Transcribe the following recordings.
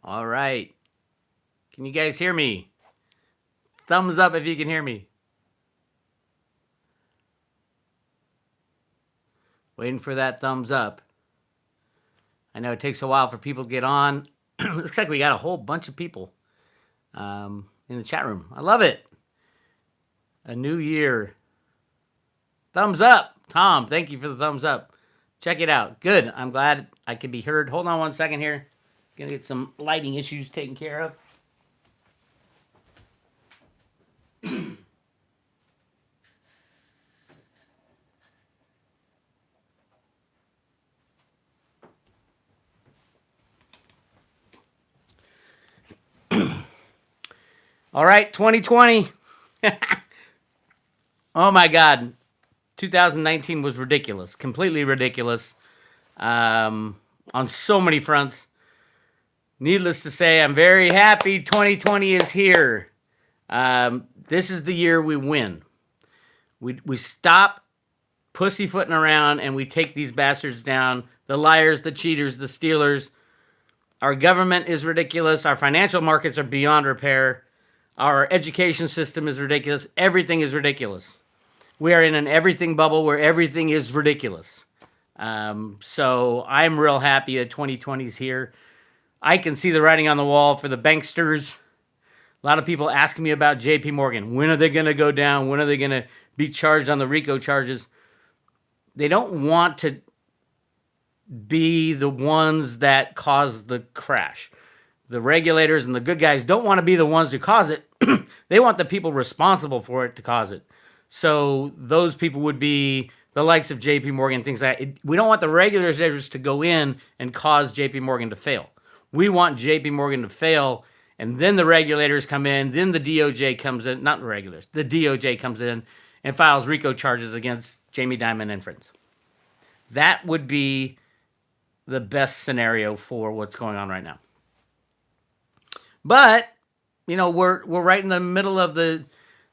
All right. Can you guys hear me? Thumbs up if you can hear me. Waiting for that thumbs up. I know it takes a while for people to get on. Looks like we got a whole bunch of people in the chat room. I love it. A new year. Thumbs up. Tom, thank you for the thumbs up. Check it out. Good. I'm glad I could be heard. Hold on one second here. Gonna get some lighting issues taken care of. All right, 2020. Oh my God. 2019 was ridiculous. Completely ridiculous. On so many fronts. Needless to say, I'm very happy 2020 is here. This is the year we win. We stop pussyfooting around and we take these bastards down. The liars, the cheaters, the stealers. Our government is ridiculous. Our financial markets are beyond repair. Our education system is ridiculous. Everything is ridiculous. We are in an everything bubble where everything is ridiculous. So I'm real happy that 2020 is here. I can see the writing on the wall for the banksters. A lot of people asking me about JPMorgan. When are they going to go down? When are they going to be charged on the RICO charges? They don't want to be the ones that cause the crash. The regulators and the good guys don't want to be the ones who cause it. They want the people responsible for it to cause it. So those people would be the likes of JPMorgan, things like that. We don't want the regulators to go in and cause JPMorgan to fail. We want JPMorgan to fail, and then the regulators come in, then the DOJ comes in, not the regulators, the DOJ comes in and files RICO charges against Jamie Dimon and friends. That would be the best scenario for what's going on right now. But, we're right in the middle of the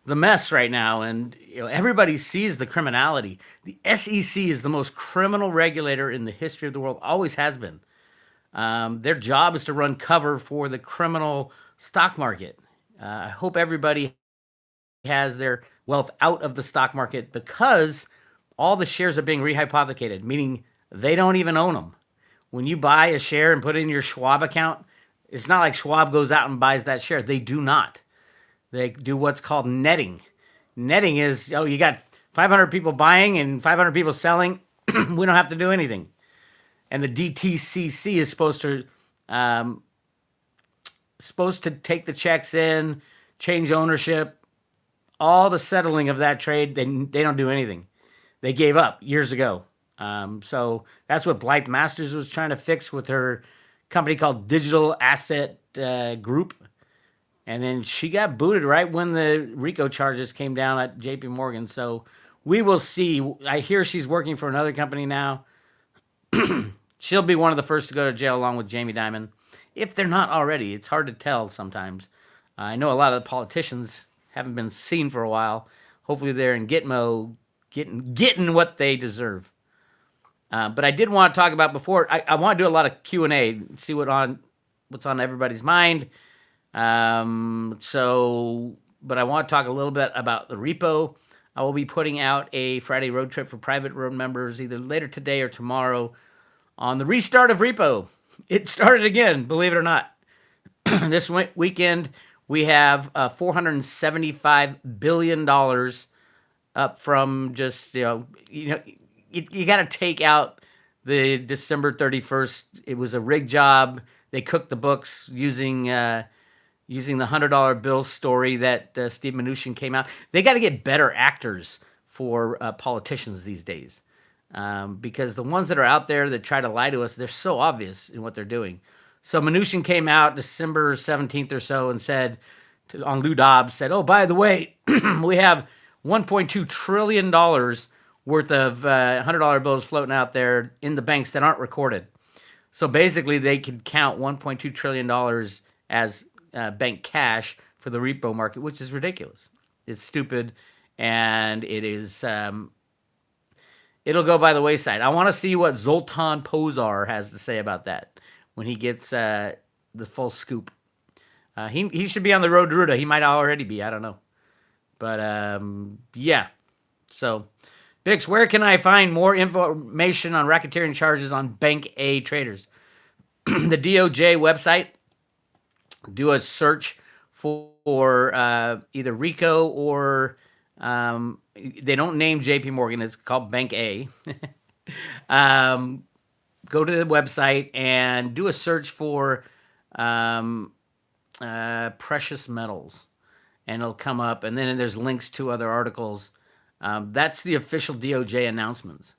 mess right now, and everybody sees the criminality. The SEC is the most criminal regulator in the history of the world, always has been. Their job is to run cover for the criminal stock market. I hope everybody has their wealth out of the stock market because all the shares are being rehypothecated, meaning they don't even own them. When you buy a share and put it in your Schwab account, it's not like Schwab goes out and buys that share. They do not. They do what's called netting. Netting is, you got 500 people buying and 500 people selling. We don't have to do anything. And the DTCC is supposed to take the checks in, change ownership, all the settling of that trade. They don't do anything. They gave up years ago. So that's what Blythe Masters was trying to fix with her company called Digital Asset Group. And then she got booted right when the RICO charges came down at JPMorgan. So we will see. I hear she's working for another company now. She'll be one of the first to go to jail along with Jamie Dimon. If they're not already, it's hard to tell sometimes. I know a lot of the politicians haven't been seen for a while. Hopefully they're in Gitmo getting what they deserve. But I did want to talk about before. I want to do a lot of Q&A, see what's on everybody's mind. But I want to talk a little bit about the repo. I will be putting out a Friday road trip for private road members either later today or tomorrow on the restart of Repo. It started again, believe it or not. This weekend, we have $475 billion up from just, you got to take out the December 31st. It was a rig job. They cooked the books using the $100 bill story that Steve Mnuchin came out. They got to get better actors for politicians these days. Because the ones that are out there that try to lie to us, they're so obvious in what they're doing. So Mnuchin came out December 17th or so and said, on Lou Dobbs, said, oh, by the way, we have $1.2 trillion worth of $100 bills floating out there in the banks that aren't recorded. So basically they could count $1.2 trillion as bank cash for the repo market, which is ridiculous. It's stupid, and it is... it'll go by the wayside. I want to see what Zoltan Pozar has to say about that when he gets the full scoop. He should be on the road to Ruta. He might already be. I don't know. But yeah. So, Bix, where can I find more information on racketeering charges on Bank A traders? The DOJ website. Do a search for either RICO or they don't name JPMorgan. It's called Bank A. Go to the website and do a search for precious metals, and it'll come up. And then there's links to other articles. That's the official DOJ announcements.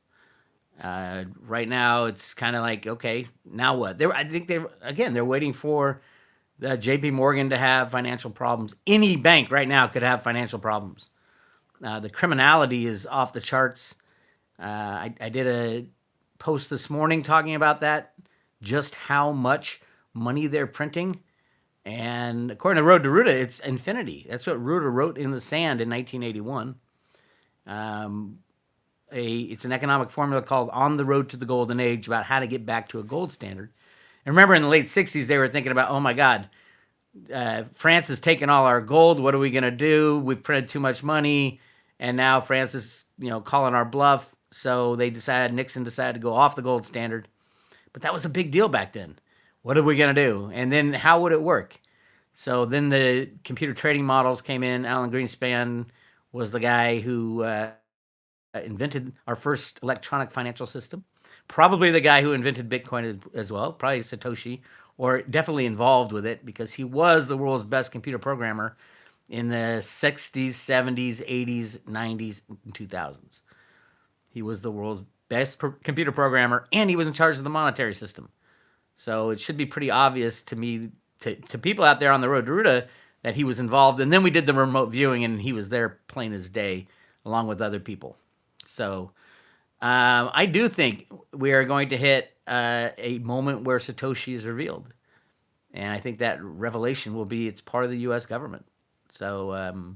Right now, it's kind of like, okay, now what? I think they're waiting for JPMorgan to have financial problems. Any bank right now could have financial problems. The criminality is off the charts. I did a post this morning talking about that, just how much money they're printing. And according to Road to Ruta, it's infinity. That's what Ruta wrote in the sand in 1981. It's an economic formula called On the Road to the Golden Age about how to get back to a gold standard. And remember in the late 60s, they were thinking about, oh my God, France has taken all our gold. What are we going to do? We've printed too much money. And now France is, calling our bluff. So Nixon decided to go off the gold standard. But that was a big deal back then. What are we going to do? And then how would it work? So then the computer trading models came in. Alan Greenspan was the guy who invented our first electronic financial system. Probably the guy who invented Bitcoin as well. Probably Satoshi, or definitely involved with it because he was the world's best computer programmer in the 60s, 70s, 80s, 90s, and 2000s. He was the world's best computer programmer, and he was in charge of the monetary system. So it should be pretty obvious to me, to people out there on the road to Ruta, that he was involved. And then we did the remote viewing, and he was there plain as day, along with other people. So I do think we are going to hit a moment where Satoshi is revealed. And I think that revelation will be it's part of the U.S. government. So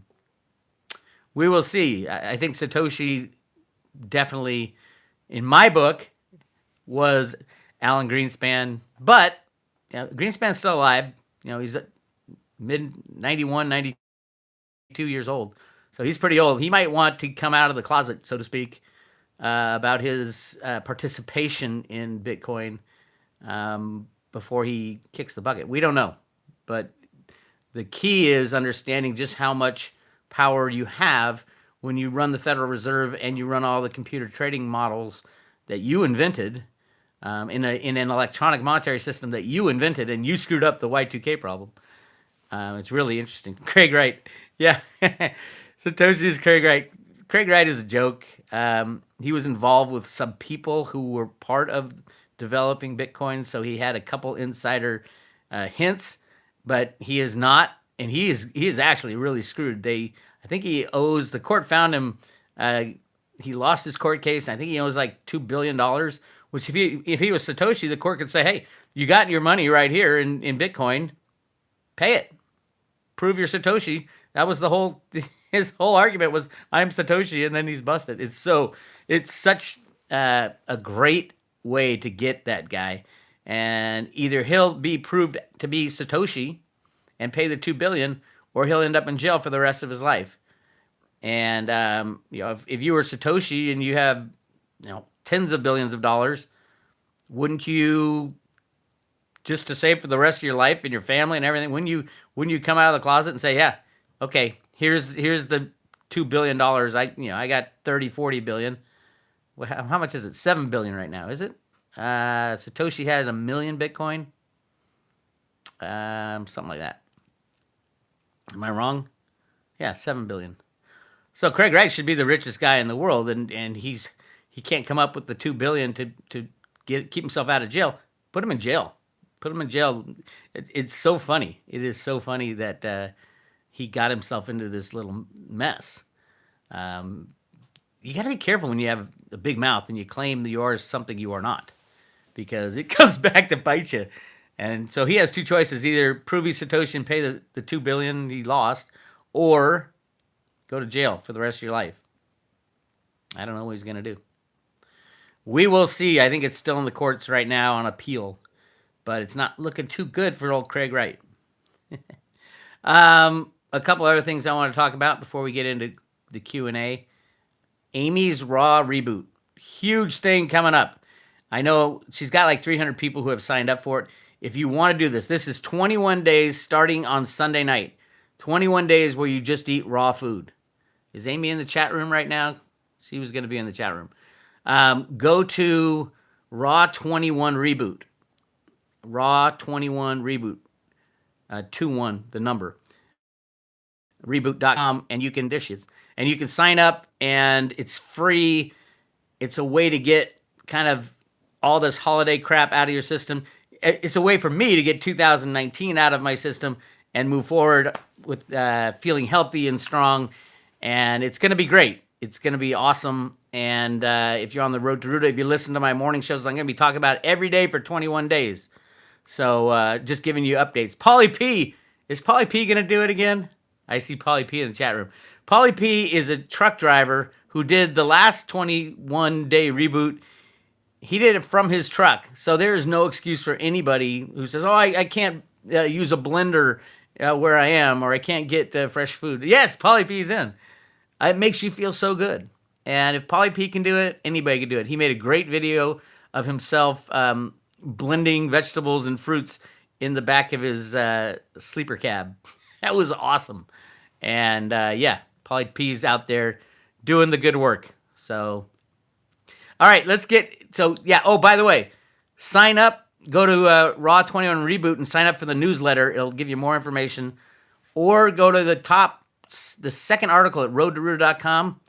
we will see. I think Satoshi definitely, in my book, was Alan Greenspan. But Greenspan's still alive. He's mid 91, 92 years old. So he's pretty old. He might want to come out of the closet, so to speak, about his participation in Bitcoin before he kicks the bucket. We don't know. But the key is understanding just how much power you have when you run the Federal Reserve and you run all the computer trading models that you invented in an electronic monetary system that you invented, and you screwed up the Y2K problem. It's really interesting. Craig Wright. Yeah. Satoshi is Craig Wright. Craig Wright is a joke. He was involved with some people who were part of developing Bitcoin, so he had a couple insider hints, but he is not, and he is actually really screwed. I think he owes, the court found him, he lost his court case. I think he owes like $2 billion, which if he was Satoshi, the court could say, hey, you got your money right here in Bitcoin, pay it. Prove you're Satoshi. That was his whole argument was, I'm Satoshi, and then he's busted. It's such a great way to get that guy. And either he'll be proved to be Satoshi and pay the $2 billion, or he'll end up in jail for the rest of his life. And if you were Satoshi and you have tens of billions of dollars, wouldn't you, just to save for the rest of your life and your family and everything, wouldn't you come out of the closet and say, yeah, okay, here's the $2 billion. I got 30, 40 billion. Well, how much is it? 7 billion right now, is it? Satoshi had 1 million Bitcoin. Something like that. Am I wrong? Yeah, 7 billion. So Craig Wright should be the richest guy in the world, and he can't come up with the 2 billion to keep himself out of jail. Put him in jail. Put him in jail. It's so funny. It is so funny that he got himself into this little mess. You got to be careful when you have a big mouth and you claim that you are something you are not, because it comes back to bite you. And so he has two choices: either prove he's Satoshi and pay the $2 billion he lost, or go to jail for the rest of your life. I don't know what he's going to do. We will see. I think it's still in the courts right now on appeal. but it's not looking too good for old Craig Wright. A couple other things I want to talk about before we get into the Q&A. Amy's Raw reboot. Huge thing coming up. I know she's got like 300 people who have signed up for it. If you want to do this, this is 21 days starting on Sunday night. 21 days where you just eat raw food. Is Amy in the chat room right now? She was going to be in the chat room. Go to Raw 21 Reboot. Raw 21 Reboot. 21, the number. Reboot.com, and you can dishes. And you can sign up, and it's free. It's a way to get kind of all this holiday crap out of your system. It's a way for me to get 2019 out of my system and move forward with feeling healthy and strong. And it's going to be great. It's going to be awesome. And if you're on the road to Ruta, if you listen to my morning shows, I'm going to be talking about it every day for 21 days. So just giving you updates. Pauly P. Is Pauly P going to do it again? I see Pauly P in the chat room. Pauly P is a truck driver who did the last 21-day reboot. He did it from his truck. So there is no excuse for anybody who says, oh, I can't use a blender where I am, or I can't get fresh food. Yes, Pauly P's in. It makes you feel so good. And if Pauly P can do it, anybody can do it. He made a great video of himself blending vegetables and fruits in the back of his sleeper cab. That was awesome. And yeah, Pauly P's out there doing the good work. So, all right, let's get, so yeah, oh, by the way, sign up, go to Raw 21 Reboot and sign up for the newsletter. It'll give you more information. Or go to the second article at roadtoruta.com,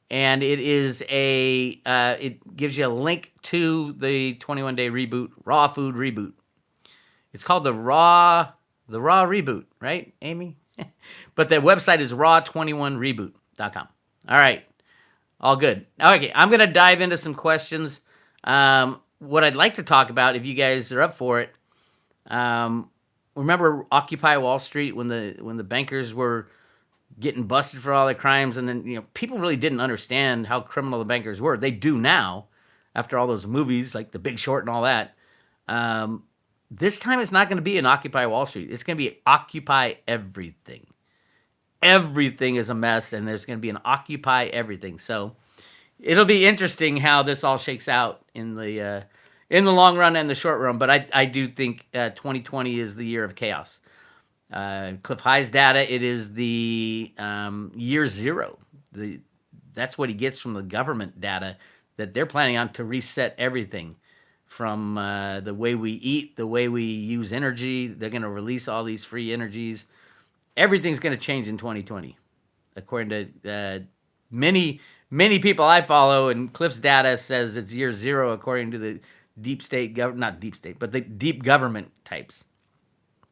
and it is it gives you a link to the 21-day reboot, Raw Food Reboot. It's called the Raw Reboot, right, Amy? But the website is raw21reboot.com. All right. All good. Okay, I'm going to dive into some questions. What I'd like to talk about, if you guys are up for it, remember Occupy Wall Street when the bankers were getting busted for all their crimes, and then people really didn't understand how criminal the bankers were. They do now, after all those movies like The Big Short and all that. This time it's not going to be an Occupy Wall Street. It's going to be Occupy Everything. Everything is a mess, and there's going to be an Occupy Everything. So it'll be interesting how this all shakes out in the long run and the short run. But I do think 2020 is the year of chaos. Cliff High's data, it is the year zero. That's what he gets from the government data, that they're planning on to reset everything. From the way we eat, the way we use energy. They're going to release all these free energies. Everything's going to change in 2020, according to many people I follow. And Cliff's data says it's year zero, according to the deep state, not deep state, but the deep government types.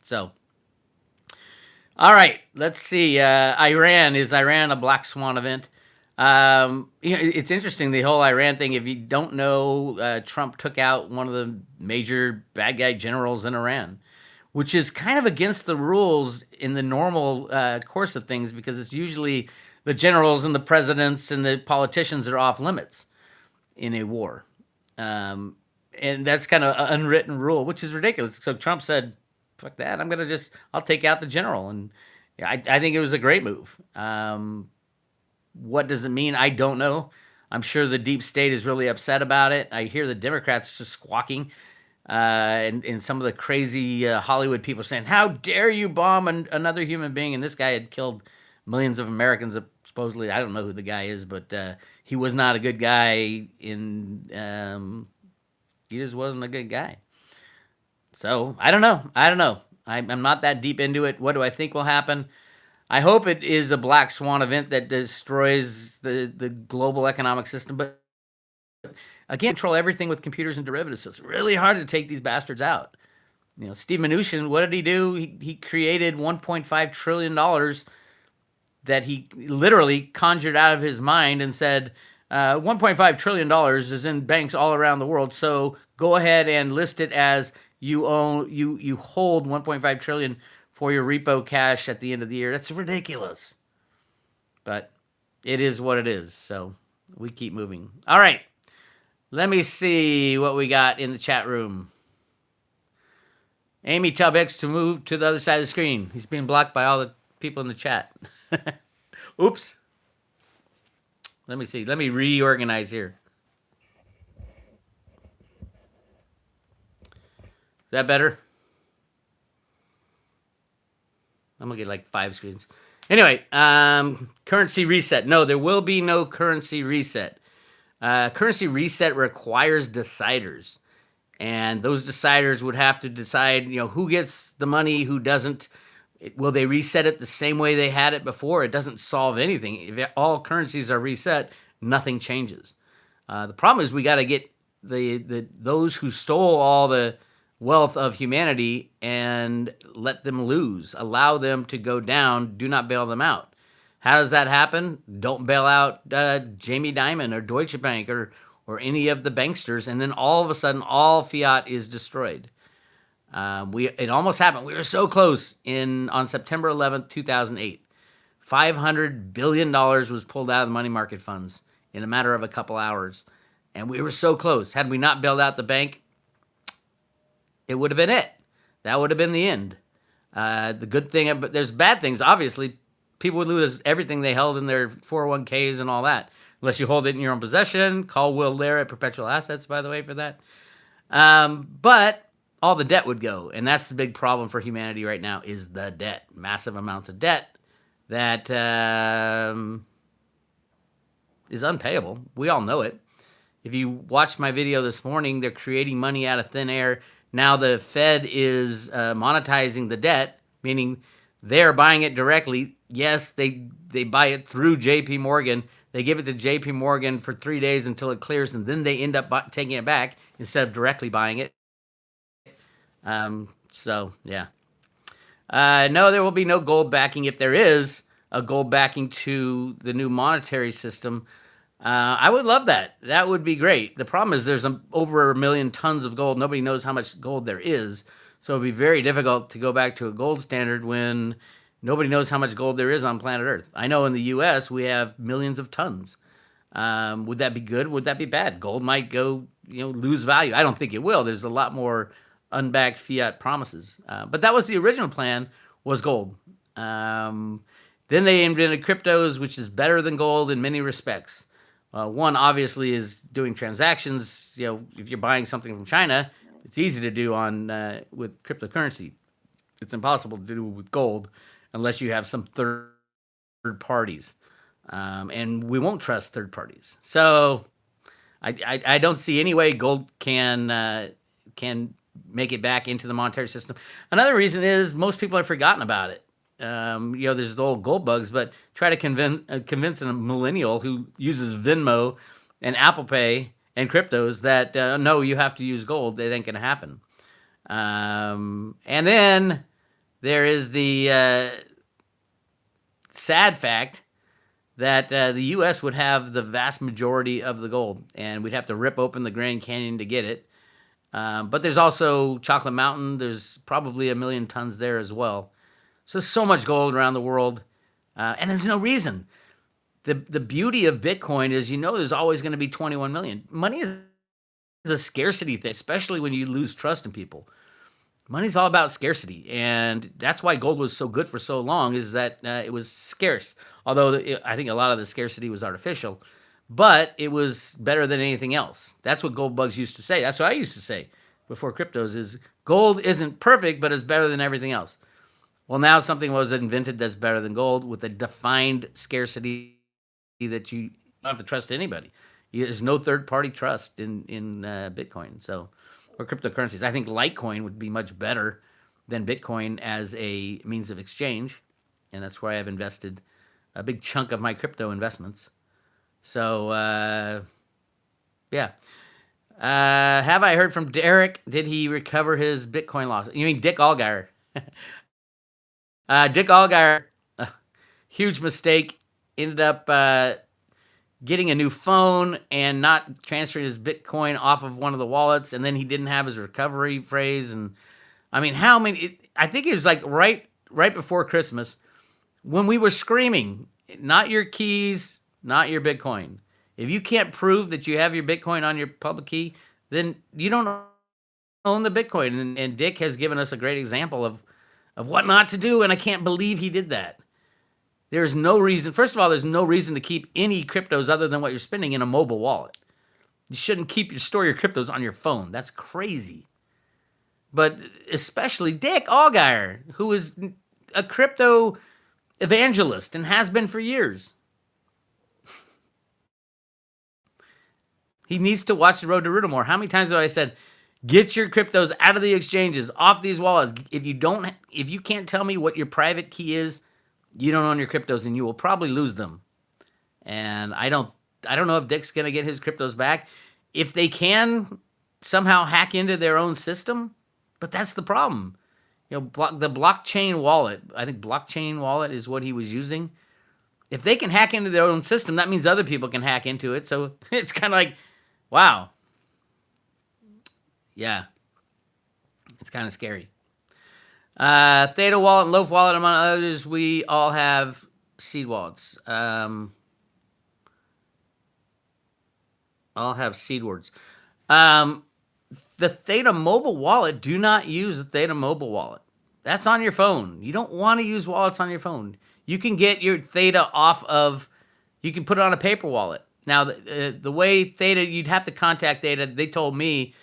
So, all right, let's see. Iran, is Iran a black swan event? It's interesting, the whole Iran thing. If you don't know, Trump took out one of the major bad guy generals in Iran, which is kind of against the rules in the normal course of things, because it's usually the generals and the presidents and the politicians that are off limits in a war. And that's kind of an unwritten rule, which is ridiculous. So Trump said, fuck that, I'll take out the general. And I think it was a great move. What does it mean? I don't know. I'm sure the deep state is really upset about it. I hear the Democrats just squawking, and some of the crazy Hollywood people saying, how dare you bomb another human being? And this guy had killed millions of Americans, supposedly. I don't know who the guy is, but he was not a good guy. He just wasn't a good guy. So I don't know. I'm not that deep into it. What do I think will happen? I hope it is a black swan event that destroys the global economic system. But again, control everything with computers and derivatives. So it's really hard to take these bastards out. Steve Mnuchin, what did he do? He created $1.5 trillion that he literally conjured out of his mind and said, $1.5 trillion is in banks all around the world. So go ahead and list it as you hold $1.5 trillion for your repo cash at the end of the year. That's ridiculous. But it is what it is. So we keep moving. All right. Let me see what we got in the chat room. Amy, tell Bix to move to the other side of the screen. He's being blocked by all the people in the chat. Oops. Let me see. Let me reorganize here. Is that better? I'm gonna get like 5 screens. Anyway, currency reset. No, there will be no currency reset. Currency reset requires deciders, and those deciders would have to decide, who gets the money, who doesn't. Will they reset it the same way they had it before? It doesn't solve anything. If all currencies are reset, nothing changes. The problem is we got to get those who stole all the wealth of humanity and let them lose. Allow them to go down. Do not bail them out. How does that happen? Don't bail out Jamie Dimon or Deutsche Bank or any of the banksters, and then all of a sudden, all fiat is destroyed. It almost happened. We were so close on September 11th, 2008. $500 billion was pulled out of the money market funds in a matter of a couple hours, and we were so close. Had we not bailed out the bank, it would have been it. That would have been the end. The good thing, but there's bad things. Obviously, people would lose everything they held in their 401ks and all that, unless you hold it in your own possession. Call Will Lair at Perpetual Assets, by the way, for that. But all the debt would go, and that's the big problem for humanity right now is the debt. Massive amounts of debt that is unpayable. We all know it. If you watched my video this morning, they're creating money out of thin air. Now the Fed is monetizing the debt, meaning they're buying it directly. Yes, they buy it through JPMorgan. They give it to JPMorgan for 3 days until it clears, and then they end up taking it back instead of directly buying it. So, yeah. No, there will be no gold backing. If there is a gold backing to the new monetary system, I would love that. That would be great. The problem is there's over 1 million tons of gold. Nobody knows how much gold there is. So it'd be very difficult to go back to a gold standard when nobody knows how much gold there is on planet Earth. I know in the U.S. we have millions of tons. Would that be good? Would that be bad? Gold might go, lose value. I don't think it will. There's a lot more unbacked fiat promises. But that was the original plan, was gold. Then they invented cryptos, which is better than gold in many respects. One obviously is doing transactions. If you're buying something from China, it's easy to do with cryptocurrency. It's impossible to do with gold unless you have some third parties, and we won't trust third parties. So I don't see any way gold can make it back into the monetary system. Another reason is most people have forgotten about it. There's the old gold bugs, but try to convince a millennial who uses Venmo and Apple Pay and cryptos that no, you have to use gold. It ain't gonna happen. And then there is the sad fact that the U.S. would have the vast majority of the gold, and we'd have to rip open the Grand Canyon to get it. But there's also Chocolate Mountain. There's probably 1 million tons there as well. So much gold around the world, and there's no reason. The beauty of Bitcoin is, there's always going to be 21 million. Money is a scarcity thing, especially when you lose trust in people. Money's all about scarcity, and that's why gold was so good for so long, is that it was scarce. Although I think a lot of the scarcity was artificial, but it was better than anything else. That's what gold bugs used to say. That's what I used to say before cryptos is gold isn't perfect, but it's better than everything else. Well, now something was invented that's better than gold with a defined scarcity that you don't have to trust anybody. There's no third-party trust in Bitcoin, or cryptocurrencies. I think Litecoin would be much better than Bitcoin as a means of exchange, and that's where I've invested a big chunk of my crypto investments. So, yeah. Have I heard from Derek? Did he recover his Bitcoin loss? You mean Dick Allgaier? Dick Allgaier, huge mistake, ended up getting a new phone and not transferring his Bitcoin off of one of the wallets, and then he didn't have his recovery phrase. And I mean, how many? I think it was like right before Christmas when we were screaming, "Not your keys, not your Bitcoin." If you can't prove that you have your Bitcoin on your public key, then you don't own the Bitcoin. And Dick has given us a great example of what not to do, and I can't believe he did that. There's no reason. First of all, there's no reason to keep any cryptos other than what you're spending in a mobile wallet. You shouldn't store your cryptos on your phone. That's crazy. But especially Dick Allgaier, who is a crypto evangelist and has been for years. He needs to watch The Road to Riddle more. How many times have I said, get your cryptos out of the exchanges, off these wallets. If you can't tell me what your private key is, you don't own your cryptos, and you will probably lose them. And I don't know if Dick's gonna get his cryptos back. If they can somehow hack into their own system, but that's the problem. The blockchain wallet. I think blockchain wallet is what he was using. If they can hack into their own system, that means other people can hack into it. So it's kind of like, wow. Yeah. It's kind of scary. Theta wallet and Loaf wallet, among others, we all have seed wallets. All have seed words. The Theta mobile wallet, do not use the Theta mobile wallet. That's on your phone. You don't want to use wallets on your phone. You can get your Theta you can put it on a paper wallet. Now, the way Theta, you'd have to contact Theta. They told me,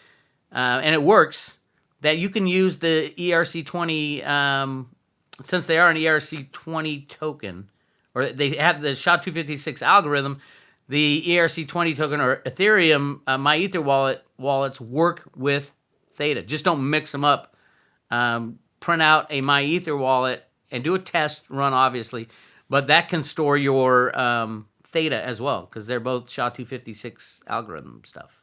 and it works, that you can use the ERC20, since they are an ERC20 token, or they have the SHA-256 algorithm, the ERC20 token or Ethereum MyEther wallets work with Theta. Just don't mix them up. Print out a MyEther wallet and do a test run, obviously, but that can store your Theta as well, because they're both SHA-256 algorithm stuff.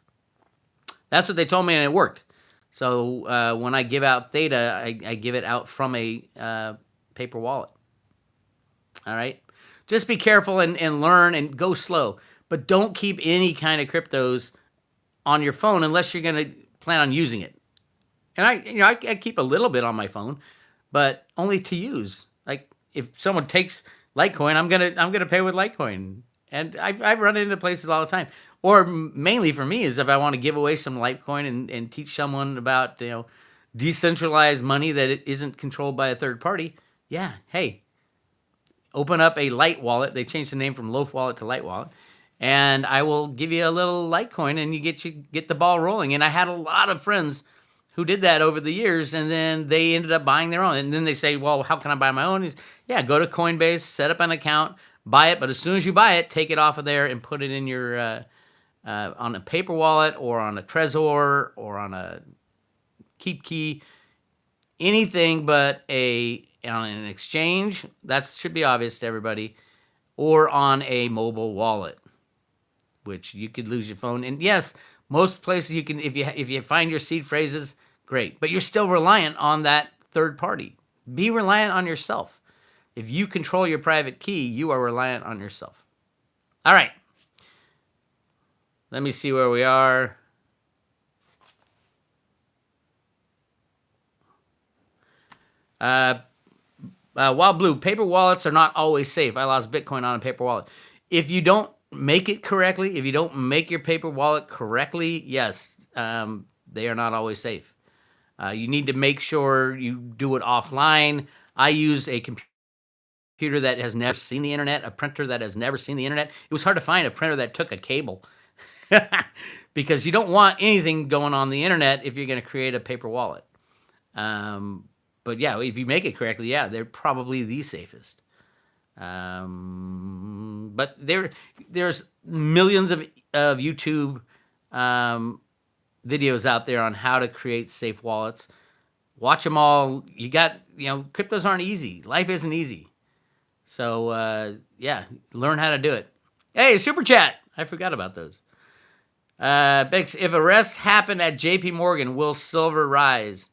That's what they told me, and it worked. So when I give out Theta, I give it out from a paper wallet. All right? Just be careful and learn and go slow. But don't keep any kind of cryptos on your phone unless you're going to plan on using it. And I keep a little bit on my phone, but only to use. Like if someone takes Litecoin, I'm gonna pay with Litecoin. And I've run into places all the time. Or mainly for me is if I want to give away some Litecoin and teach someone about decentralized money that it isn't controlled by a third party. Yeah, hey, open up a Lite wallet. They changed the name from Loaf wallet to Lite wallet. And I will give you a little Litecoin, and you get the ball rolling. And I had a lot of friends who did that over the years, and then they ended up buying their own. And then they say, well, how can I buy my own? Yeah, go to Coinbase, set up an account, buy it. But as soon as you buy it, take it off of there and put it in your on a paper wallet or on a Trezor or on a KeepKey, anything but on an exchange. That should be obvious to everybody, or on a mobile wallet, which you could lose your phone. And yes, most places you can, if you find your seed phrases, great. But you're still reliant on that third party. Be reliant on yourself. If you control your private key, you are reliant on yourself. All right. Let me see where we are. Wild Blue, paper wallets are not always safe. I lost Bitcoin on a paper wallet. If you don't make it correctly, if you don't make your paper wallet correctly, yes, they are not always safe. You need to make sure you do it offline. I use a computer that has never seen the internet, a printer that has never seen the internet. It was hard to find a printer that took a cable because you don't want anything going on the internet if you're going to create a paper wallet. But yeah, if you make it correctly, yeah, they're probably the safest. But there's millions of YouTube videos out there on how to create safe wallets. Watch them all. Cryptos aren't easy. Life isn't easy. So yeah, learn how to do it. Hey, super chat. I forgot about those. Bix, if arrests happen at JPMorgan, will silver rise?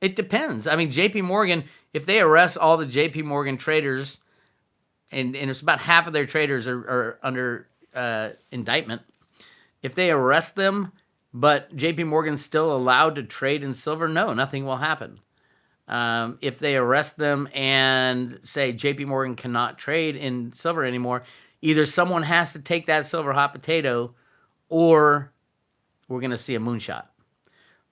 It depends. I mean, JPMorgan, if they arrest all the JPMorgan traders, and it's about half of their traders are under indictment, if they arrest them, but JPMorgan's still allowed to trade in silver, no, nothing will happen. If they arrest them and say JPMorgan cannot trade in silver anymore, either someone has to take that silver hot potato, or we're going to see a moonshot.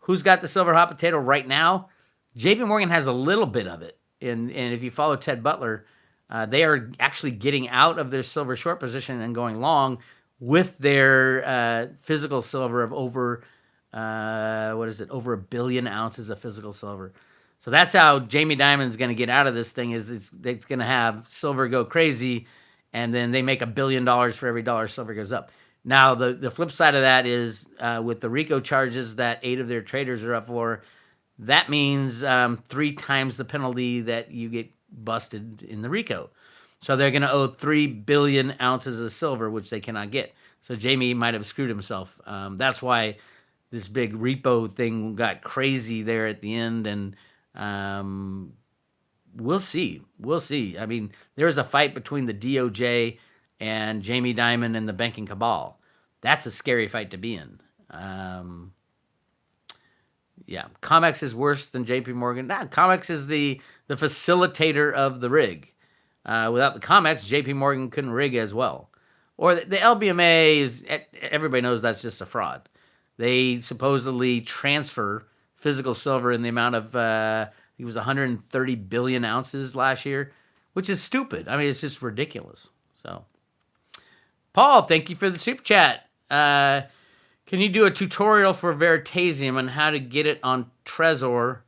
Who's got the silver hot potato right now? JPMorgan has a little bit of it. And if you follow Ted Butler, they are actually getting out of their silver short position and going long with their physical silver of over, over 1 billion ounces of physical silver. So that's how Jamie Dimon's going to get out of this thing. Is it's going to have silver go crazy, and then they make $1 billion for every dollar silver goes up. Now, the flip side of that is with the RICO charges that 8 of their traders are up for, that means 3 times the penalty that you get busted in the RICO. So they're going to owe 3 billion ounces of silver, which they cannot get. So Jamie might have screwed himself. That's why this big repo thing got crazy there at the end, and we'll see. We'll see. I mean, there's a fight between the DOJ and Jamie Dimon and the banking cabal. That's a scary fight to be in. Yeah, COMEX is worse than JPMorgan. Nah, COMEX is the facilitator of the rig. Without the COMEX, JPMorgan couldn't rig as well. Or the LBMA is, everybody knows that's just a fraud. They supposedly transfer physical silver in the amount of, it was 130 billion ounces last year, which is stupid. I mean, it's just ridiculous. So, Paul, thank you for the super chat. Can you do a tutorial for Veritasium on how to get it on Trezor?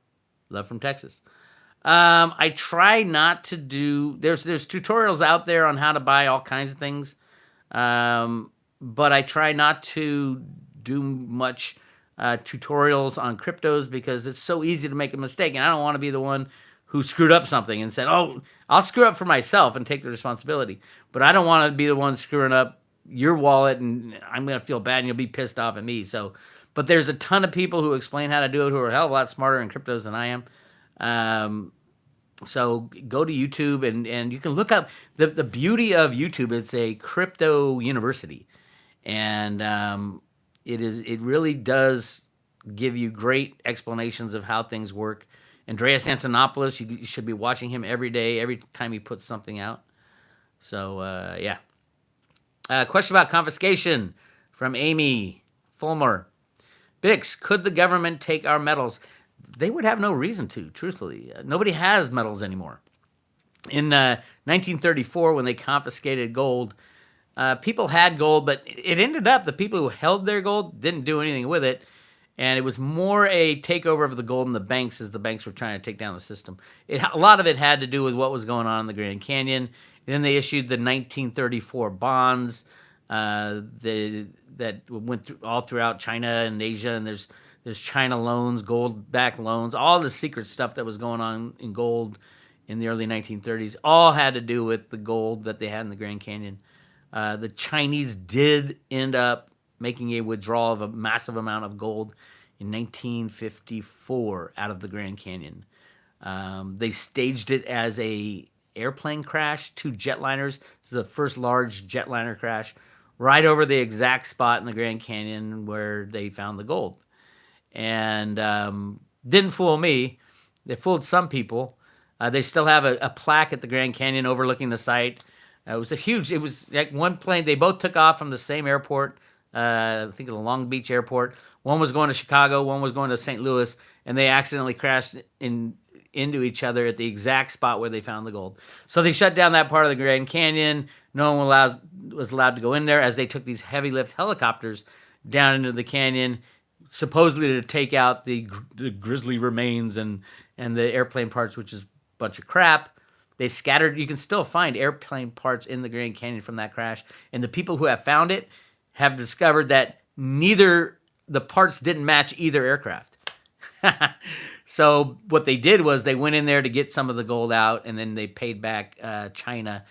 Love from Texas. I try not to do. There's tutorials out there on how to buy all kinds of things, but I try not to do much tutorials on cryptos because it's so easy to make a mistake, and I don't want to be the one who screwed up something and said, "Oh, I'll screw up for myself and take the responsibility," but I don't want to be the one screwing up your wallet, and I'm going to feel bad, and you'll be pissed off at me. So, but there's a ton of people who explain how to do it who are a hell of a lot smarter in cryptos than I am. So go to YouTube, and you can look up the beauty of YouTube. It's a crypto university, and it really does give you great explanations of how things work. Andreas Antonopoulos, you should be watching him every day, every time he puts something out. So yeah. Question about confiscation from Amy Fulmer. Bix, could the government take our metals? They would have no reason to, truthfully. Nobody has metals anymore. In 1934, when they confiscated gold, people had gold, but it ended up the people who held their gold didn't do anything with it, and it was more a takeover of the gold in the banks as the banks were trying to take down the system. A lot of it had to do with what was going on in the Grand Canyon. Then they issued the 1934 bonds that went all throughout China and Asia, and there's China loans, gold-backed loans, all the secret stuff that was going on in gold in the early 1930s, all had to do with the gold that they had in the Grand Canyon. The Chinese did end up making a withdrawal of a massive amount of gold in 1954 out of the Grand Canyon. They staged it as a airplane crash, 2 jetliners. This is the first large jetliner crash right over the exact spot in the Grand Canyon where they found the gold. And didn't fool me. They fooled some people. They still have a plaque at the Grand Canyon overlooking the site. It was like one plane. They both took off from the same airport. I think the Long Beach airport. One was going to Chicago, one was going to St. Louis, and they accidentally crashed into each other at the exact spot where they found the gold. So they shut down that part of the Grand Canyon. No one was allowed to go in there as they took these heavy lift helicopters down into the canyon, supposedly to take out the grisly remains and the airplane parts, which is a bunch of crap. They scattered. You can still find airplane parts in the Grand Canyon from that crash. And the people who have found it have discovered that the parts didn't match either aircraft. So what they did was they went in there to get some of the gold out, and then they paid back China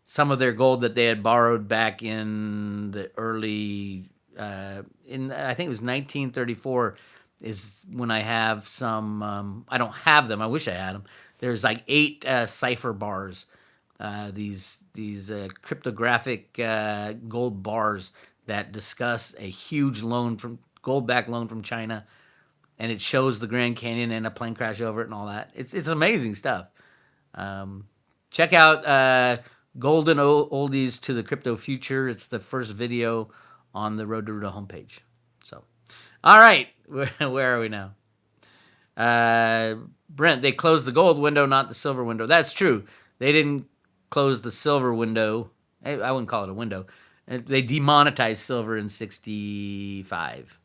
some of their gold that they had borrowed back in the early, I think it was 1934 is when I have some, I don't have them, I wish I had them. There's like 8 cipher bars, these cryptographic gold bars that discuss a huge gold-backed loan from China, and it shows the Grand Canyon and a plane crash over it and all that. It's amazing stuff. Check out Golden Oldies to the Crypto Future. It's the first video on the Road to Ruta homepage. So, All right, where are we now? Brent, they closed the gold window, not the silver window. That's true. They didn't close the silver window. I wouldn't call it a window. They demonetized silver in '65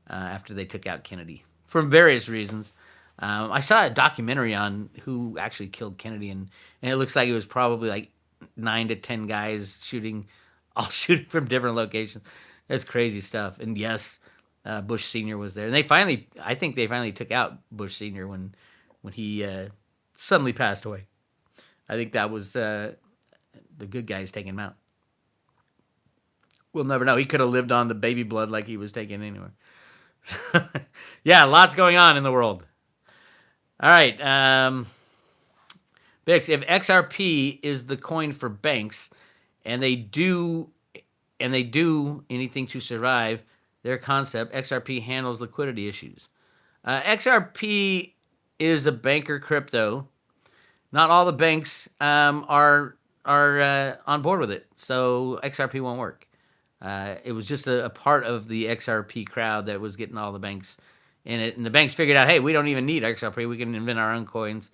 after they took out Kennedy for various reasons. I saw a documentary on who actually killed Kennedy, and it looks like it was probably like 9 to 10 guys shooting, all shooting from different locations. That's crazy stuff. And yes, Bush Sr. was there, and I think they finally took out Bush Sr. when he suddenly passed away. I think that was the good guys taking him out. We'll never know. He could have lived on the baby blood like he was taking anywhere. Yeah, lots going on in the world. All right, Bix, if XRP is the coin for banks, and they do anything to survive their concept, XRP handles liquidity issues. XRP is a banker crypto. Not all the banks are on board with it, so XRP won't work. It was just a part of the XRP crowd that was getting all the banks in it, and the banks figured out, hey, we don't even need XRP. We can invent our own coins.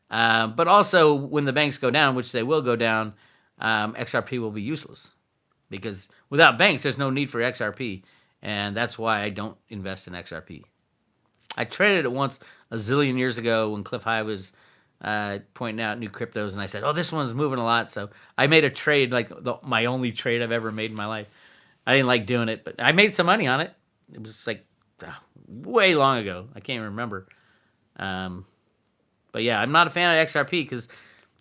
But also, when the banks go down, which they will go down, XRP will be useless because without banks, there's no need for XRP, and that's why I don't invest in XRP. I traded it once a zillion years ago when Cliff High was pointing out new cryptos, and I said, "Oh, this one's moving a lot." So I made a trade, like my only trade I've ever made in my life. I didn't like doing it, but I made some money on it. It was like way long ago. I can't even remember. But yeah, I'm not a fan of XRP because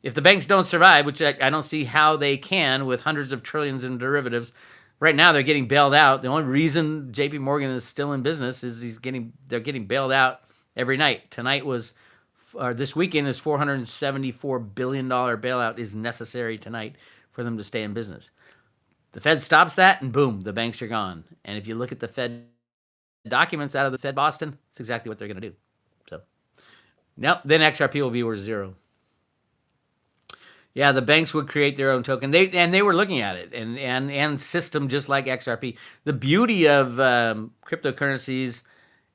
if the banks don't survive, which I don't see how they can with hundreds of trillions in derivatives, right now they're getting bailed out. The only reason JPMorgan is still in business is they're getting bailed out every night. This weekend is $474 billion bailout is necessary tonight for them to stay in business. The Fed stops that, and boom, the banks are gone. And if you look at the Fed documents out of the Fed Boston, it's exactly what they're going to do. So, nope, then XRP will be worth zero. Yeah, the banks would create their own token. They were looking at it and system just like XRP. The beauty of cryptocurrencies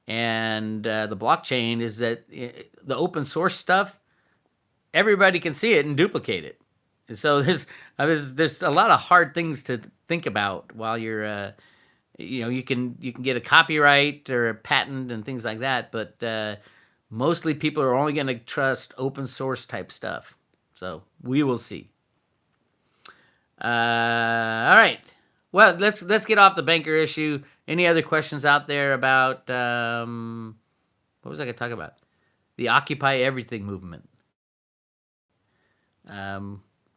and the blockchain is that the open source stuff, everybody can see it and duplicate it. And so there's a lot of hard things to think about while you're you can get a copyright or a patent and things like that, but mostly people are only going to trust open source type stuff. So we will see. All right. Well, let's get off the banker issue. Any other questions out there about what was I going to talk about? The Occupy Everything movement.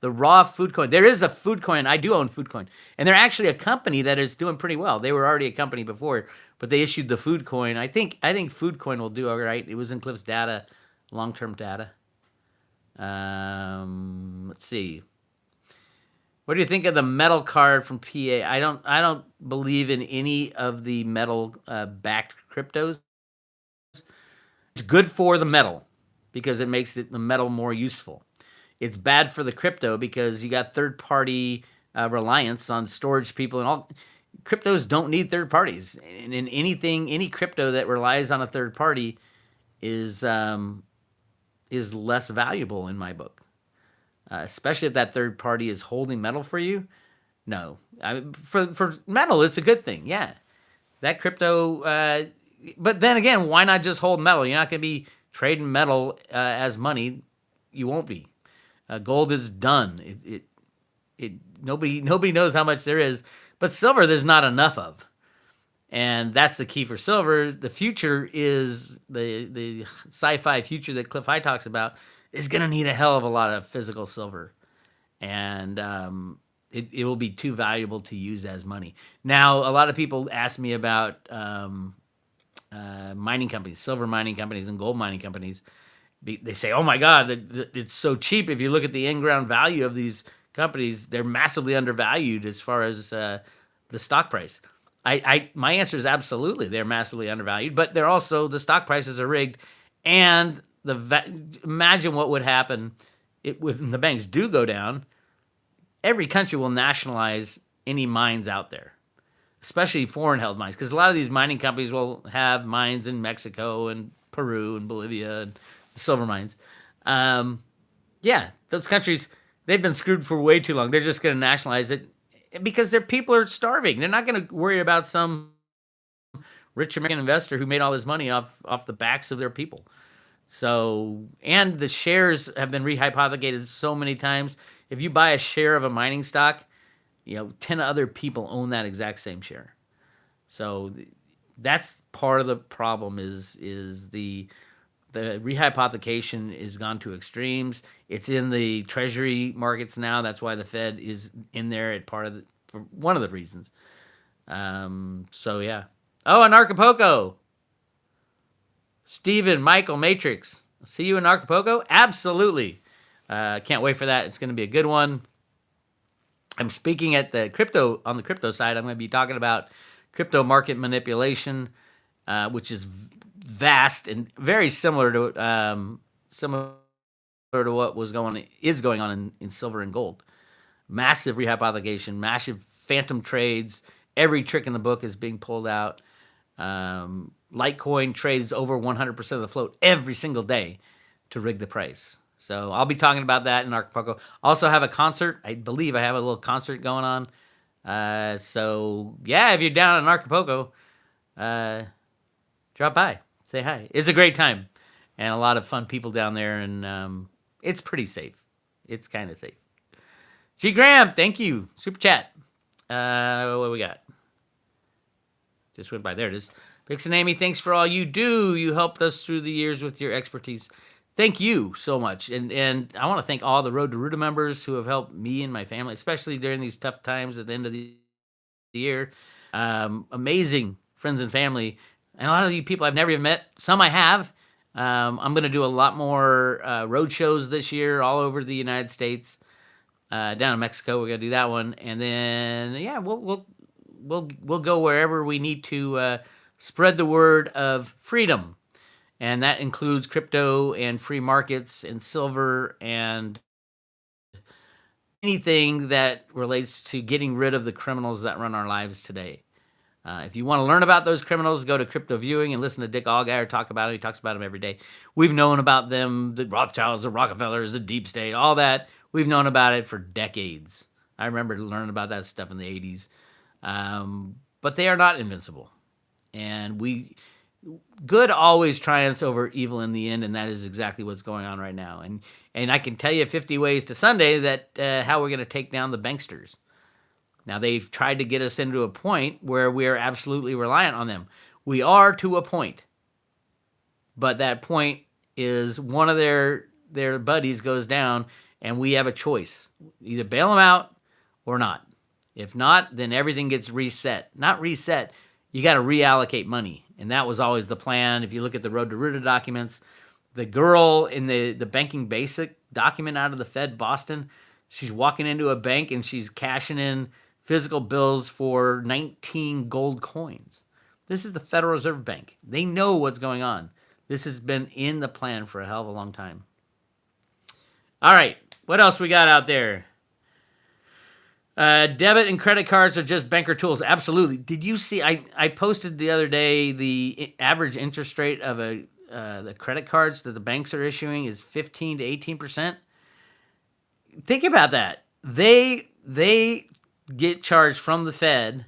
The raw food coin. There is a food coin. I do own food coin, and they're actually a company that is doing pretty well. They were already a company before, but they issued the food coin. I think food coin will do all right. It was in Cliff's data, long-term data. Let's see. What do you think of the metal card from PA? I don't believe in any of the metal backed cryptos. It's good for the metal because it makes the metal more useful. It's bad for the crypto because you got third-party reliance on storage people and all. Cryptos don't need third parties, and in any crypto that relies on a third party is less valuable in my book. Especially if that third party is holding metal for you. No, for metal, it's a good thing. Yeah, that crypto. But then again, why not just hold metal? You're not going to be trading metal as money. You won't be. Gold is done. Nobody knows how much there is, but silver there's not enough of, and that's the key for silver. The future is the sci-fi future that Cliff High talks about is going to need a hell of a lot of physical silver, and it will be too valuable to use as money. Now, a lot of people ask me about mining companies, silver mining companies, and gold mining companies. They say, oh my God, it's so cheap. If you look at the in-ground value of these companies, they're massively undervalued as far as the stock price. My answer is absolutely they're massively undervalued, but they're also, the stock prices are rigged. And imagine what would happen when the banks do go down. Every country will nationalize any mines out there. especially foreign held mines, because a lot of these mining companies will have mines in Mexico and Peru and Bolivia and silver mines. Yeah, those countries, they've been screwed for way too long. They're just going to nationalize it because their people are starving. They're not going to worry about some rich American investor who made all his money off the backs of their people. So, and the shares have been rehypothecated so many times. If you buy a share of a mining stock, 10 other people own that exact same share. So that's part of the problem is the rehypothecation is gone to extremes. It's in the treasury markets now. That's why the Fed is in there at for one of the reasons. So yeah. Oh, and Acapulco. Steven, Michael, Matrix. See you in Acapulco? Absolutely. Can't wait for that. It's going to be a good one. I'm speaking on the crypto side. I'm going to be talking about crypto market manipulation, which is vast and very similar to what is going on in silver and gold. Massive rehypothecation, massive phantom trades. Every trick in the book is being pulled out. Litecoin trades over 100% of the float every single day to rig the price. So I'll be talking about that in Acapulco. Also have a concert. I believe I have a little concert going on. So yeah, if you're down in Acapulco, drop by, say hi. It's a great time and a lot of fun people down there, and it's pretty safe. It's kind of safe. G Graham, thank you. Super chat. What do we got? Just went by. There it is. Bix and Amy, thanks for all you do. You helped us through the years with your expertise. Thank you so much. And I want to thank all the Road to Ruta members who have helped me and my family, especially during these tough times at the end of the year. Amazing friends and family. And a lot of you people I've never even met. Some I have. I'm going to do a lot more road shows this year all over the United States. Down in Mexico, we're going to do that one. And then, yeah, we'll go wherever we need to spread the word of freedom. And that includes crypto and free markets and silver and anything that relates to getting rid of the criminals that run our lives today. If you want to learn about those criminals, go to Crypto Viewing and listen to Dick Allgaier talk about it. He talks about them every day. We've known about them, the Rothschilds, the Rockefellers, the Deep State, all that. We've known about it for decades. I remember learning about that stuff in the 80s. But they are not invincible. And good always triumphs over evil in the end, and that is exactly what's going on right now. And I can tell you 50 ways to Sunday that how we're going to take down the banksters. Now, they've tried to get us into a point where we are absolutely reliant on them. We are to a point. But that point is one of their buddies goes down, and we have a choice. Either bail them out or not. If not, then everything gets reset. Not reset. You got to reallocate money. And that was always the plan. If you look at the Road to Ruta documents, the girl in the banking basic document out of the Fed Boston, she's walking into a bank and she's cashing in physical bills for 19 gold coins. This is the Federal Reserve Bank. They know what's going on. This has been in the plan for a hell of a long time. All right, what else we got out there? Debit and credit cards are just banker tools. Absolutely. Did you see? I posted the other day the average interest rate of the credit cards that the banks are issuing is 15 to 18%. Think about that. They get charged from the Fed.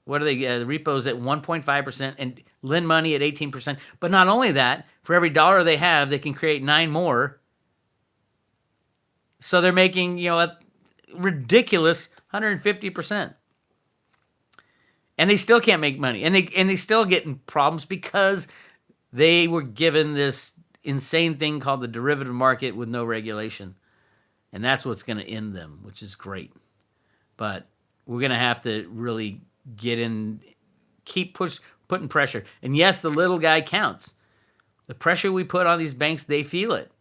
What are they? The repos at 1.5% and lend money at 18%. But not only that, for every dollar they have, they can create 9 more. So they're making a ridiculous 150%, and they still can't make money, and they still get in problems because they were given this insane thing called the derivative market with no regulation, and that's what's going to end them, which is great. But we're going to have to really get in, keep putting pressure, and yes, the little guy counts. The pressure we put on these banks, they feel it.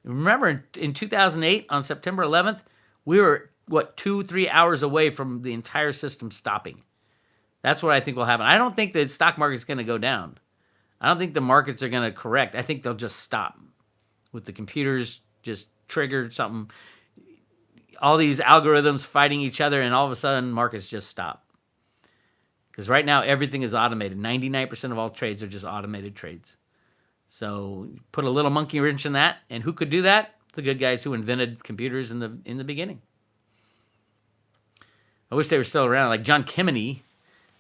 Remember in 2008 on September 11th. We were, 2-3 hours away from the entire system stopping. That's what I think will happen. I don't think the stock market's going to go down. I don't think the markets are going to correct. I think they'll just stop. With the computers just triggered something. All these algorithms fighting each other, and all of a sudden, markets just stop. Because right now, everything is automated. 99% of all trades are just automated trades. So put a little monkey wrench in that. And who could do that? The good guys who invented computers in the beginning. I wish they were still around. Like John Kemeny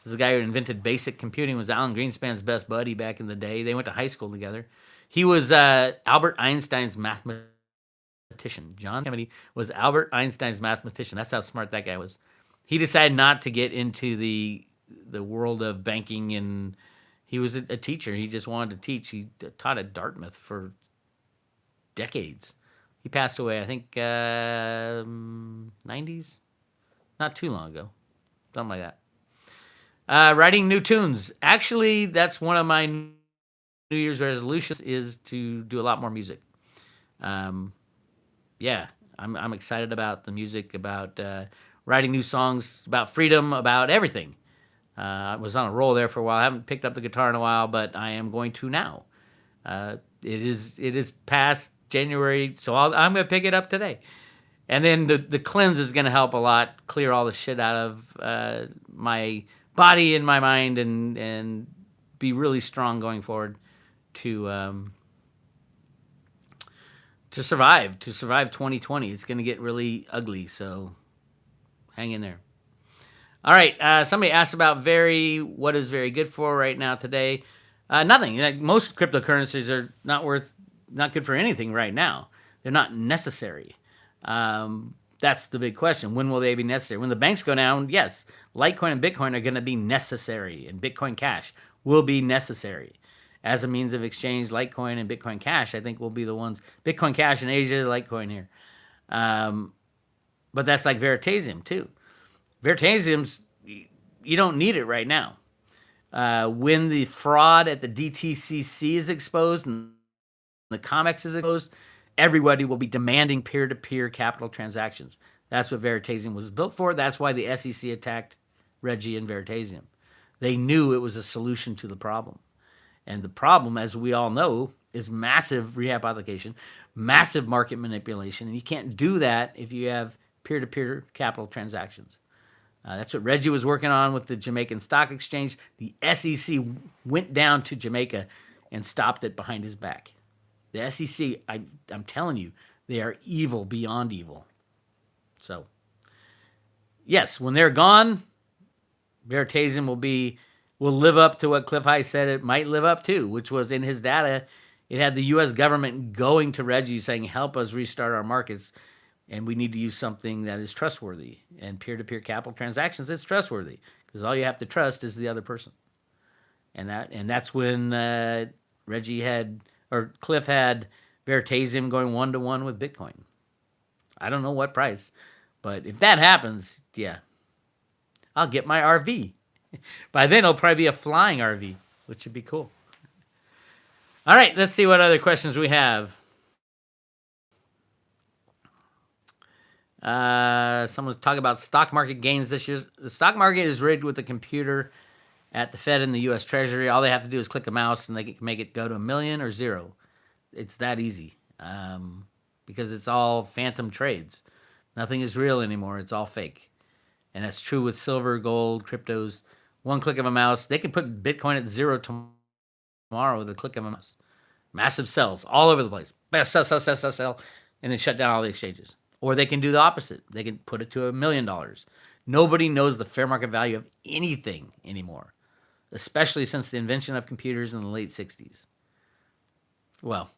is the guy who invented basic computing, was Alan Greenspan's best buddy back in the day. They went to high school together. He was Albert Einstein's mathematician. John Kemeny was Albert Einstein's mathematician. That's how smart that guy was. He decided not to get into the world of banking, and he was a teacher. He just wanted to teach. He taught at Dartmouth for decades. He passed away, I think, 90s? Not too long ago. Something like that. Writing new tunes. Actually, that's one of my New Year's resolutions, is to do a lot more music. Yeah, I'm excited about the music, about writing new songs, about freedom, about everything. I was on a roll there for a while. I haven't picked up the guitar in a while, but I am going to now. It is past January, so I'm going to pick it up today. And then the cleanse is going to help a lot, clear all the shit out of my body and my mind, and be really strong going forward to survive 2020. It's going to get really ugly, so hang in there. All right, somebody asked about what is very good for right now today. Nothing. Like, most cryptocurrencies are not good for anything right now. They're not necessary. That's the big question. When will they be necessary? When the banks go down, yes, Litecoin and Bitcoin are going to be necessary, and Bitcoin Cash will be necessary. As a means of exchange, Litecoin and Bitcoin Cash, I think, will be the ones. Bitcoin Cash in Asia, Litecoin here. But that's like Veritasium, too. Veritasium's, you don't need it right now. When the fraud at the DTCC is exposed and the COMEX is exposed, everybody will be demanding peer-to-peer capital transactions. That's what Veritasium was built for. That's why the SEC attacked Reggie and Veritasium. They knew it was a solution to the problem. And the problem, as we all know, is massive reapplication, massive market manipulation. And you can't do that if you have peer-to-peer capital transactions. That's what Reggie was working on with the Jamaican Stock Exchange. The SEC went down to Jamaica and stopped it behind his back. The SEC, I'm telling you, they are evil beyond evil. So, yes, when they're gone, Veritasium will live up to what Cliff High said it might live up to, which was in his data, it had the U.S. government going to Reggie saying, help us restart our markets, and we need to use something that is trustworthy. And peer-to-peer capital transactions, it's trustworthy, because all you have to trust is the other person. And that's when Cliff had Veritasium going 1-to-1 with Bitcoin. I don't know what price, but if that happens, yeah, I'll get my RV. By then, it'll probably be a flying RV, which would be cool. All right, let's see what other questions we have. Someone's talking about stock market gains this year. The stock market is rigged with a computer at the Fed and the U.S. Treasury. All they have to do is click a mouse, and they can make it go to 1 million or 0. It's that easy, because it's all phantom trades. Nothing is real anymore. It's all fake. And that's true with silver, gold, cryptos. One click of a mouse. They can put Bitcoin at 0 tomorrow with a click of a mouse. Massive sells all over the place. Sell, and then shut down all the exchanges. Or they can do the opposite. They can put it to $1 million. Nobody knows the fair market value of anything anymore, especially since the invention of computers in the late 60s. Well,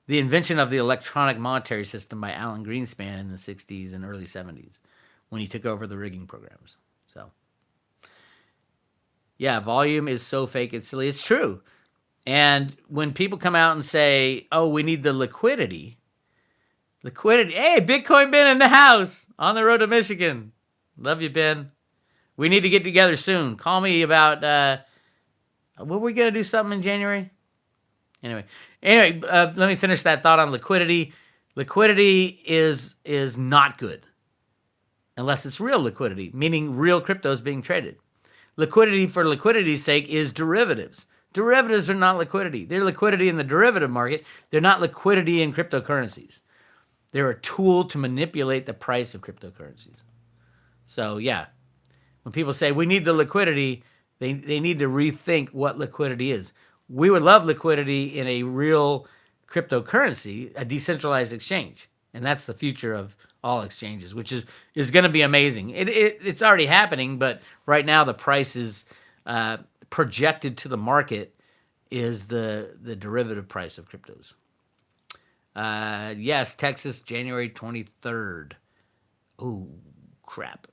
the invention of the electronic monetary system by Alan Greenspan in the 60s and early 70s, when he took over the rigging programs. So, yeah, volume is so fake it's silly. It's true. And when people come out and say, oh, we need the liquidity. Hey, Bitcoin Ben in the house on the road to Michigan. Love you, Ben. We need to get together soon. Call me about, were we going to do something in January? Anyway, let me finish that thought on liquidity. Liquidity is not good unless it's real liquidity, meaning real cryptos being traded. Liquidity for liquidity's sake is derivatives. Derivatives are not liquidity. They're liquidity in the derivative market. They're not liquidity in cryptocurrencies. They're a tool to manipulate the price of cryptocurrencies. So, yeah, when people say we need the liquidity, They need to rethink what liquidity is. We would love liquidity in a real cryptocurrency, a decentralized exchange, and that's the future of all exchanges, which is going to be amazing. It's already happening, but right now the price is projected to the market is the derivative price of cryptos. Yes, Texas, January 23rd. Oh, crap.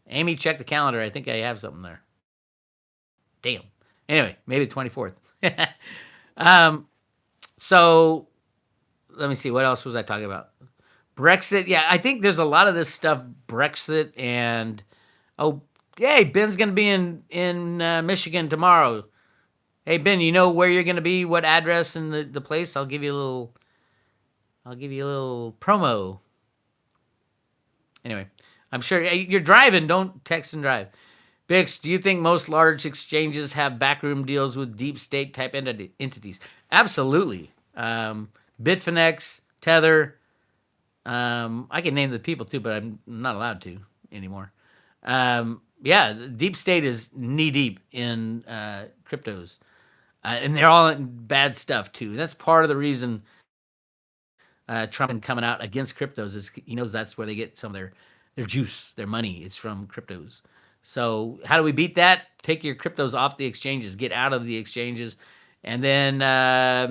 Amy, check the calendar. I think I have something there. Damn. Anyway, maybe the 24th. So let me see. What else was I talking about? Brexit. Yeah, I think there's a lot of this stuff. Brexit and hey, Ben's gonna be in Michigan tomorrow. Hey Ben, you know where you're gonna be? What address and the place? I'll give you a little promo. Anyway, I'm sure you're driving. Don't text and drive. Bix, do you think most large exchanges have backroom deals with deep state type entities? Absolutely. Bitfinex, Tether. I can name the people too, but I'm not allowed to anymore. Yeah, deep state is knee deep in cryptos, and they're all in bad stuff too. And that's part of the reason Trump is coming out against cryptos is he knows that's where they get some of their juice, their money is from cryptos. So how do we beat that? Take your cryptos off the exchanges, get out of the exchanges, and then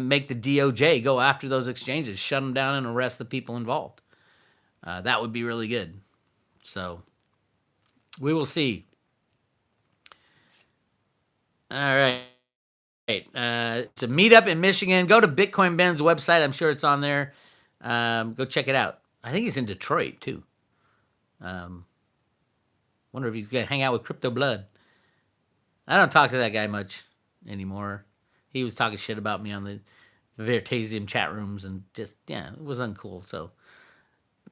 make the DOJ go after those exchanges, shut them down, and arrest the people involved. That would be really good. So we will see. All right. It's a meetup in Michigan. Go to Bitcoin Ben's website. I'm sure it's on there. Go check it out. I think he's in Detroit too. Wonder if he's gonna hang out with Crypto Blood. I don't talk to that guy much anymore. He was talking shit about me on the Veritasium chat rooms and just it was uncool. So,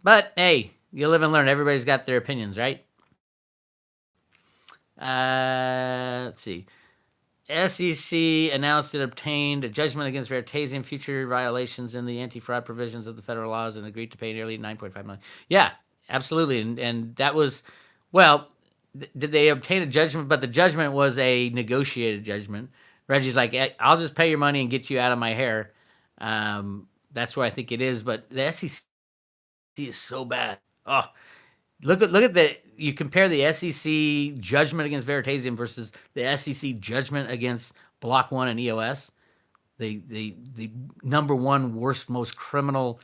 but hey, you live and learn. Everybody's got their opinions, right? Let's see. SEC announced it obtained a judgment against Veritasium future violations in the anti-fraud provisions of the federal laws and agreed to pay nearly $9.5 million. Yeah, absolutely. And that was, well, did they obtain a judgment? But the judgment was a negotiated judgment. Reggie's like, I'll just pay your money and get you out of my hair. That's where I think it is. But the SEC is so bad. Oh, look at the. You compare the SEC judgment against Veritasium versus the SEC judgment against Block One and EOS. The number one worst, most criminal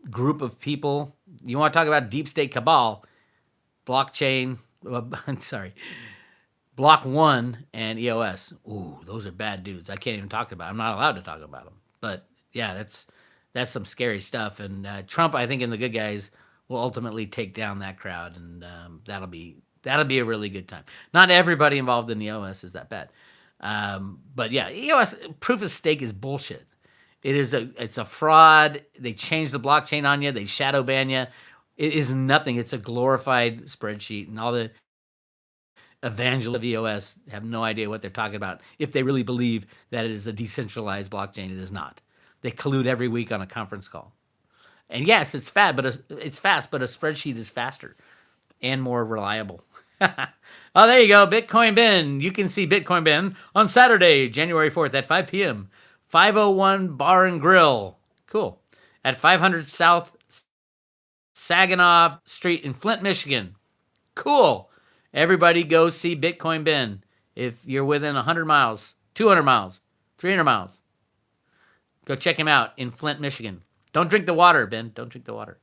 group of people. You want to talk about deep state cabal? Blockchain. Sorry. Block One and EOS. Ooh, those are bad dudes. I can't even talk about. I'm not allowed to talk about them. But yeah, that's some scary stuff. And Trump, I think, and the good guys will ultimately take down that crowd, and that'll be a really good time. Not everybody involved in EOS is that bad, but yeah, EOS proof of stake is bullshit. It's a fraud. They change the blockchain on you. They shadow ban you. It is nothing. It's a glorified spreadsheet, and all the evangelists of EOS have no idea what they're talking about. If they really believe that it is a decentralized blockchain, it is not. They collude every week on a conference call. And yes, it's fast, but a spreadsheet is faster and more reliable. Oh, there you go, Bitcoin Ben. You can see Bitcoin Ben on Saturday, January 4th at 5 p.m. 501 Bar and Grill. Cool. At 500 South Saginaw Street in Flint, Michigan. Cool. Everybody go see Bitcoin Ben. If you're within 100 miles, 200 miles, 300 miles, go check him out in Flint, Michigan. Don't drink the water, Ben. Don't drink the water.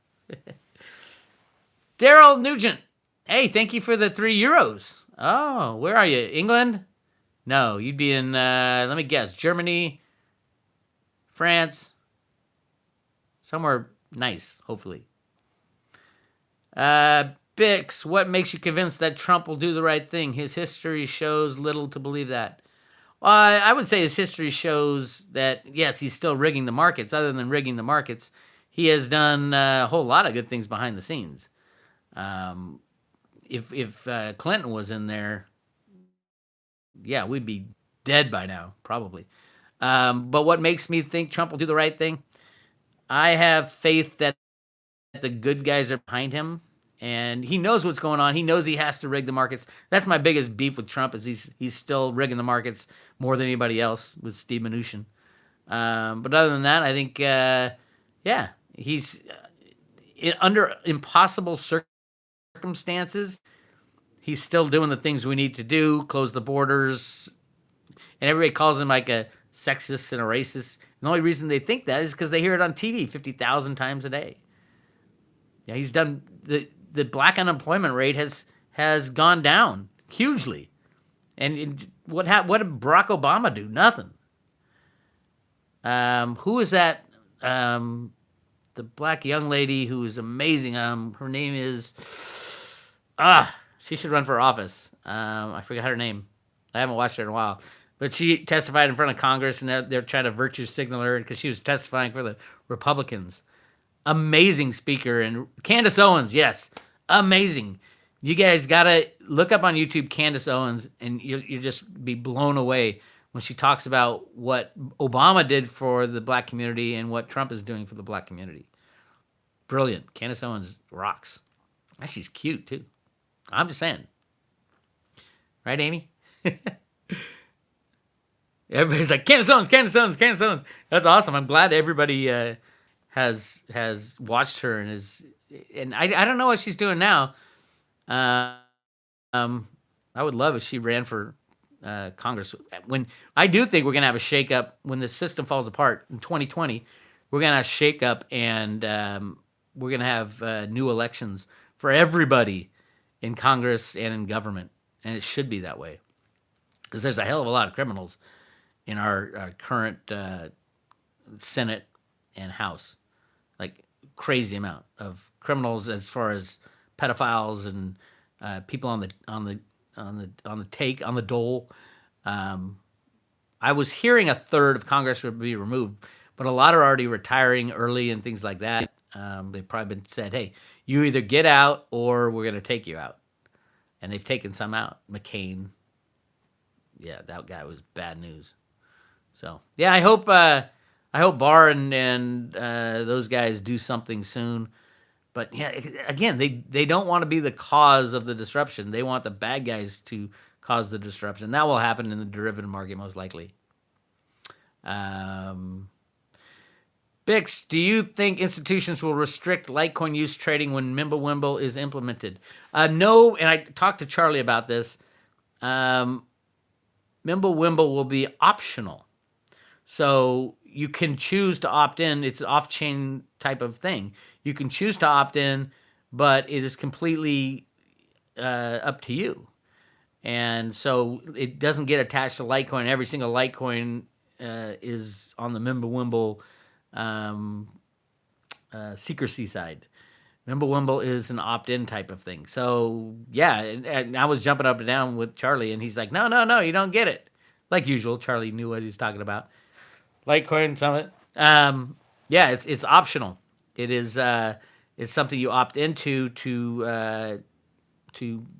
Daryl Nugent. Hey, thank you for the €3. Oh, where are you? England? No, you'd be in, let me guess, Germany, France, somewhere nice, hopefully. Bix, what makes you convinced that Trump will do the right thing? His history shows little to believe that. I would say his history shows that, yes, he's still rigging the markets. Other than rigging the markets, he has done a whole lot of good things behind the scenes. If Clinton was in there, yeah, we'd be dead by now, probably. But what makes me think Trump will do the right thing? I have faith that the good guys are behind him, and he knows what's going on. He knows he has to rig the markets. That's my biggest beef with Trump is he's still rigging the markets more than anybody else with Steve Mnuchin. But other than that, I think, he's under impossible circumstances. He's still doing the things we need to do, close the borders, and everybody calls him like a sexist and a racist. And the only reason they think that is because they hear it on TV 50,000 times a day. Yeah, he's done the black unemployment rate has gone down hugely, and what did Barack Obama do? Nothing. Who is that? The black young lady who is amazing. Her name is she should run for office. I forgot her name. I haven't watched her in a while, but she testified in front of Congress, and they're trying to virtue signal her because she was testifying for the Republicans. Amazing speaker. And Candace Owens, yes, amazing. You guys gotta look up on YouTube Candace Owens, and you just be blown away when she talks about what Obama did for the black community and what Trump is doing for the black community. Brilliant. Candace Owens rocks. And she's cute too. I'm just saying. Right, Amy? Everybody's like, Candace Owens, Candace Owens, Candace Owens. That's awesome. I'm glad everybody has watched her and I don't know what she's doing now. I would love if she ran for Congress. When I do think we're gonna have a shakeup when the system falls apart in 2020, we're gonna have a shakeup and we're gonna have new elections for everybody in Congress and in government, and it should be that way because there's a hell of a lot of criminals in our current Senate and House, like crazy amount of criminals as far as pedophiles and people on the take on the dole. I was hearing a third of Congress would be removed, but a lot are already retiring early and things like that. They've probably been said, "Hey, you either get out or we're going to take you out," and they've taken some out. McCain, yeah, that guy was bad news. So yeah, I hope Barr and those guys do something soon. But yeah, again, they don't want to be the cause of the disruption. They want the bad guys to cause the disruption. That will happen in the derivative market most likely. Bix, do you think institutions will restrict Litecoin use trading when Mimblewimble is implemented? No, and I talked to Charlie about this. Mimblewimble will be optional. So you can choose to opt in. It's an off-chain type of thing. You can choose to opt in, but it is completely up to you. And so it doesn't get attached to Litecoin. Every single Litecoin is on the Mimblewimble secrecy side. Mimblewimble is an opt-in type of thing. So yeah, and I was jumping up and down with Charlie, and he's like, no, you don't get it. Like usual, Charlie knew what he was talking about. Litecoin Summit. Yeah, it's optional. It is it's something you opt into to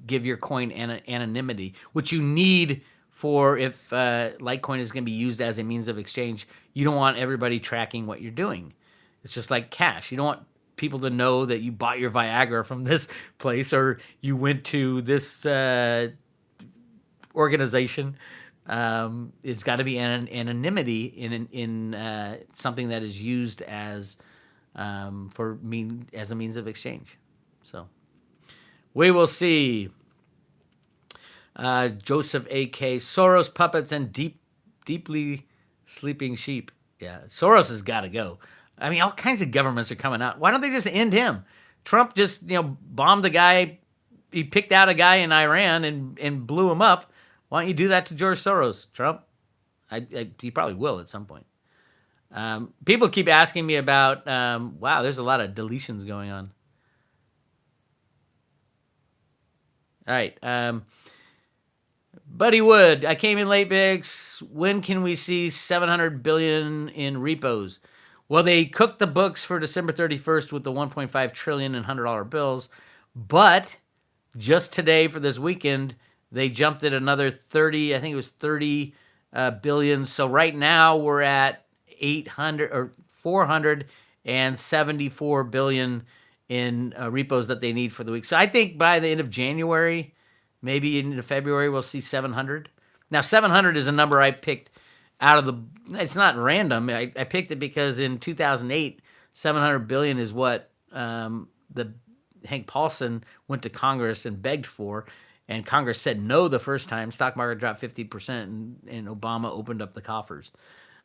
give your coin anonymity, which you need for if Litecoin is going to be used as a means of exchange. You don't want everybody tracking what you're doing. It's just like cash. You don't want people to know that you bought your Viagra from this place or you went to this organization. It's got to be anonymity in something that is used as a means of exchange. So we will see. Joseph A.K. Soros puppets and deeply sleeping sheep. Yeah, Soros has got to go. I mean, all kinds of governments are coming out. Why don't they just end him? Trump just bombed a guy. He picked out a guy in Iran and blew him up. Why don't you do that to George Soros, Trump? He probably will at some point. People keep asking me about, wow, there's a lot of deletions going on. All right. Buddy Wood, I came in late, Bix. When can we see $700 billion in repos? Well, they cooked the books for December 31st with the $1.5 trillion in $100 bills, but just today for this weekend, they jumped it another 30, I think it was 30 billion. So right now we're at 474 billion in repos that they need for the week. So I think by the end of January, maybe into February, we'll see 700. Now, 700 is a number I picked out of the. It's not random. I picked it because in 2008, 700 billion is what the Hank Paulson went to Congress and begged for, and Congress said no the first time. Stock market dropped 50%, and Obama opened up the coffers.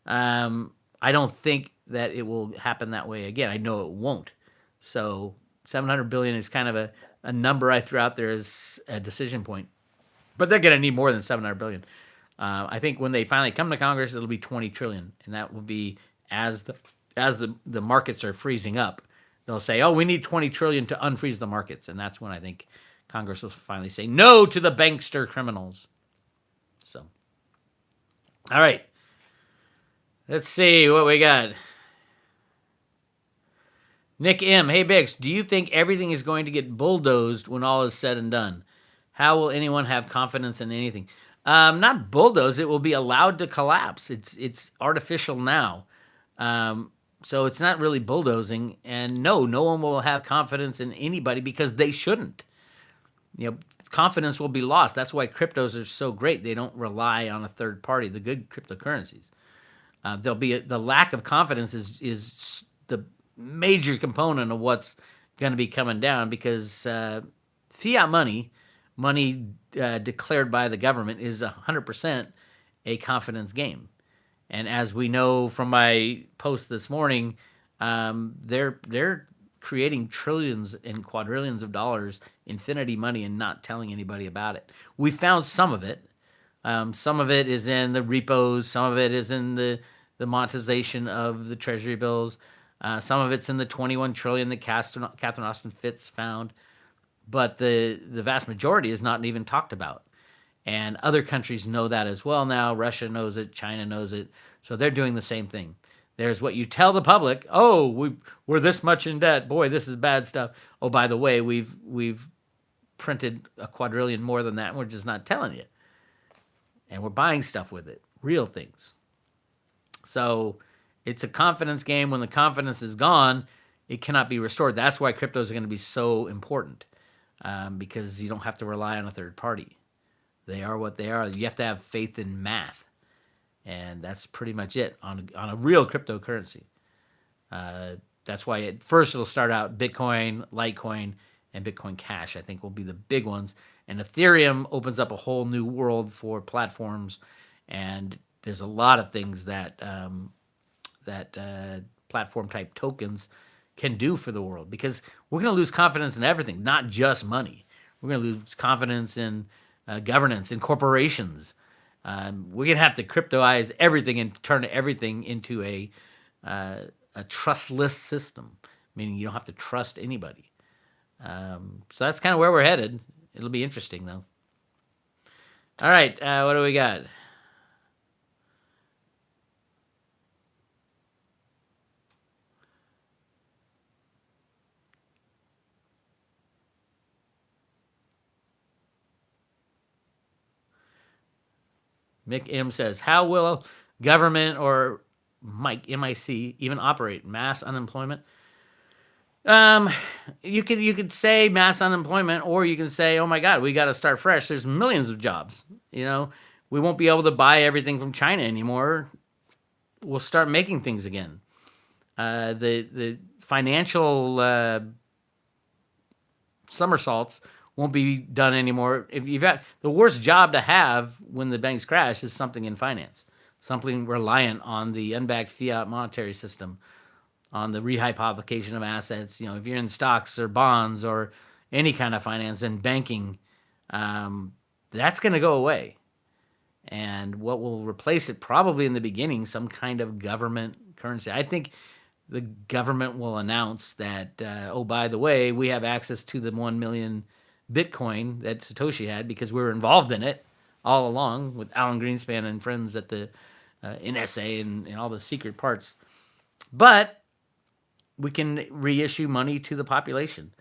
I don't think that it will happen that way again. I know it won't. So 700 billion is kind of a number I threw out there as a decision point. But they're going to need more than 700 billion. I think when they finally come to Congress, it'll be 20 trillion, and that will be as the markets are freezing up. They'll say, "Oh, we need 20 trillion to unfreeze the markets," and that's when I think Congress will finally say no to the bankster criminals. So, all right, let's see what we got. Nick M. Hey, Bix, do you think everything is going to get bulldozed when all is said and done? How will anyone have confidence in anything? Not bulldozed. It will be allowed to collapse. It's artificial now. So it's not really bulldozing. And no one will have confidence in anybody because they shouldn't. Confidence will be lost. That's why cryptos are so great. They don't rely on a third party, the good cryptocurrencies. There'll be the lack of confidence is the major component of what's going to be coming down because fiat money declared by the government is 100% a confidence game. And as we know from my post this morning, they're creating trillions and quadrillions of dollars, infinity money, and not telling anybody about it. We found some of it. Some of it is in the repos. Some of it is in the monetization of the treasury bills. Some of it's in the 21 trillion that Catherine Austin Fitts found. But the vast majority is not even talked about. And other countries know that as well now. Russia knows it. China knows it. So they're doing the same thing. There's what you tell the public. Oh, we're this much in debt. Boy, this is bad stuff. Oh, by the way, we've printed a quadrillion more than that. And we're just not telling you. And we're buying stuff with it. Real things. So it's a confidence game. When the confidence is gone, it cannot be restored. That's why cryptos are going to be so important. Because you don't have to rely on a third party. They are what they are. You have to have faith in math. And that's pretty much it on a real cryptocurrency. That's why at first it'll start out Bitcoin, Litecoin, and Bitcoin Cash, I think will be the big ones. And Ethereum opens up a whole new world for platforms. And there's a lot of things that platform-type tokens can do for the world, because we're going to lose confidence in everything, not just money. We're going to lose confidence in governance, in corporations. We're going to have to cryptoize everything and turn everything into a trustless system, meaning you don't have to trust anybody. So that's kind of where we're headed. It'll be interesting, though. All right, what do we got? Mick M says, how will government or MIC even operate? Mass unemployment? You could say mass unemployment, or you can say, oh my God, we got to start fresh. There's millions of jobs. We won't be able to buy everything from China anymore. We'll start making things again. The financial somersaults won't be done anymore. If you've got the worst job to have when the banks crash is something in finance, something reliant on the unbacked fiat monetary system, on the rehypothecation of assets. If you're in stocks or bonds or any kind of finance and banking, that's going to go away. And what will replace it probably in the beginning, some kind of government currency. I think the government will announce that, oh, by the way, we have access to the 1 million Bitcoin that Satoshi had because we were involved in it all along with Alan Greenspan and friends at the NSA and all the secret parts. But we can reissue money to the population.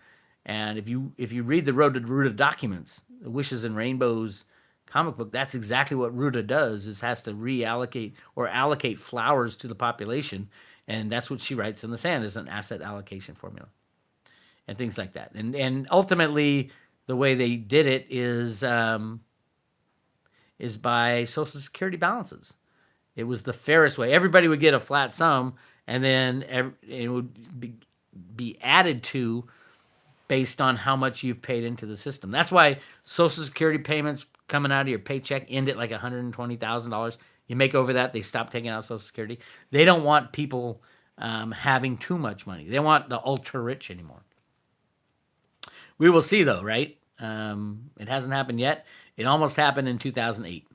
And if you read the Road to Ruta documents, the Wishes and Rainbows comic book, that's exactly what Ruta does, is has to reallocate or allocate flowers to the population. And that's what she writes in the sand, is an asset allocation formula. and things like that. And ultimately, the way they did it is by Social Security balances. It was the fairest way. Everybody would get a flat sum, and then it would be added to based on how much you've paid into the system. That's why Social Security payments coming out of your paycheck end at like $120,000. You make over that, they stop taking out Social Security. They don't want people having too much money. They want the ultra rich anymore. We will see, though, right? It hasn't happened yet. It almost happened in 2008.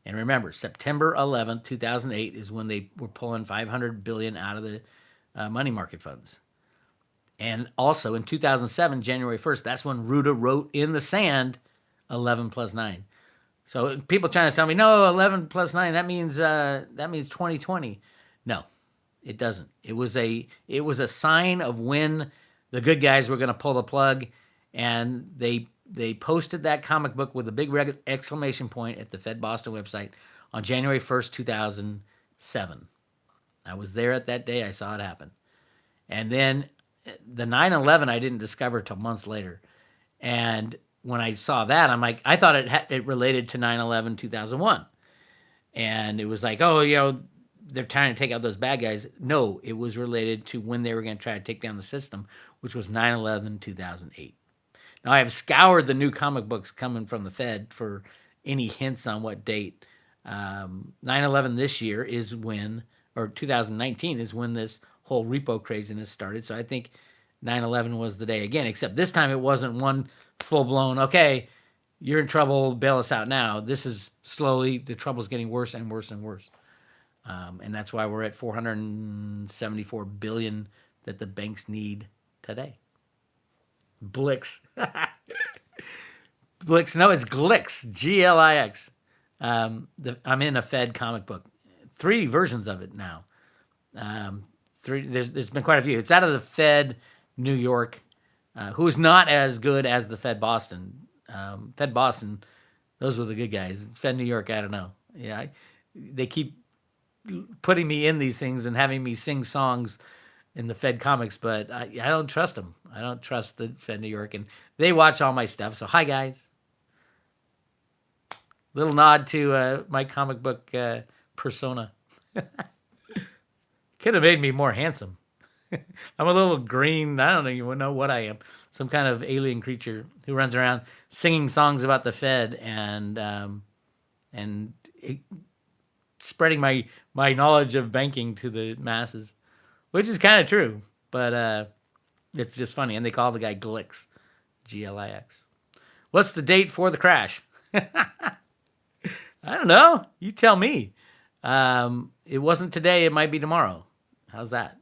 And remember, September 11th, 2008 is when they were pulling $500 billion out of the money market funds. And also in 2007, January 1st, that's when Ruta wrote in the sand 11 plus 9. So people trying to tell me, no, 11 plus 9, that means 2020. No, it doesn't. It was a sign of when the good guys were going to pull the plug, and they posted that comic book with a big exclamation point at the Fed Boston website on January 1st, 2007. I was there at that day. I saw it happen. And then the 9/11 I didn't discover till months later. And when I saw that, I'm like, I thought it related to 9/11 2001. And it was like, oh, they're trying to take out those bad guys. No, it was related to when they were going to try to take down the system, which was 9/11 2008. Now, I have scoured the new comic books coming from the Fed for any hints on what date. 9/11 this year is when, or 2019 is when this whole repo craziness started. So I think 9/11 was the day again, except this time it wasn't one full-blown, okay, you're in trouble, bail us out now. This is slowly, the trouble's getting worse and worse and worse. And that's why we're at $474 billion that the banks need today. Blix. Blix, no, it's Glix, Glix. I'm in a Fed comic book. 3 versions of it now. There's been quite a few. It's out of the Fed New York, who's not as good as the Fed Boston. Fed Boston, those were the good guys. Fed New York, I don't know. Yeah, they keep putting me in these things and having me sing songs in the Fed comics, but I don't trust them. I don't trust the Fed New York, and they watch all my stuff. So hi, guys. Little nod to my comic book persona. Could have made me more handsome. I'm a little green. I don't even know what I am. Some kind of alien creature who runs around singing songs about the Fed and spreading my knowledge of banking to the masses, which is kind of true. But it's just funny. And they call the guy Glix, Glix. What's the date for the crash? I don't know. You tell me. It wasn't today. It might be tomorrow. How's that?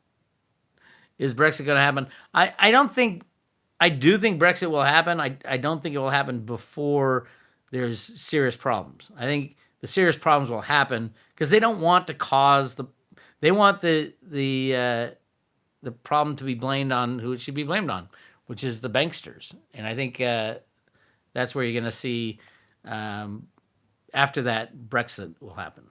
Is Brexit going to happen? I do think Brexit will happen. I don't think it will happen before there's serious problems. I think the serious problems will happen because they don't want to cause they want the problem to be blamed on who it should be blamed on, which is the banksters. And I think that's where you're going to see after that Brexit will happen.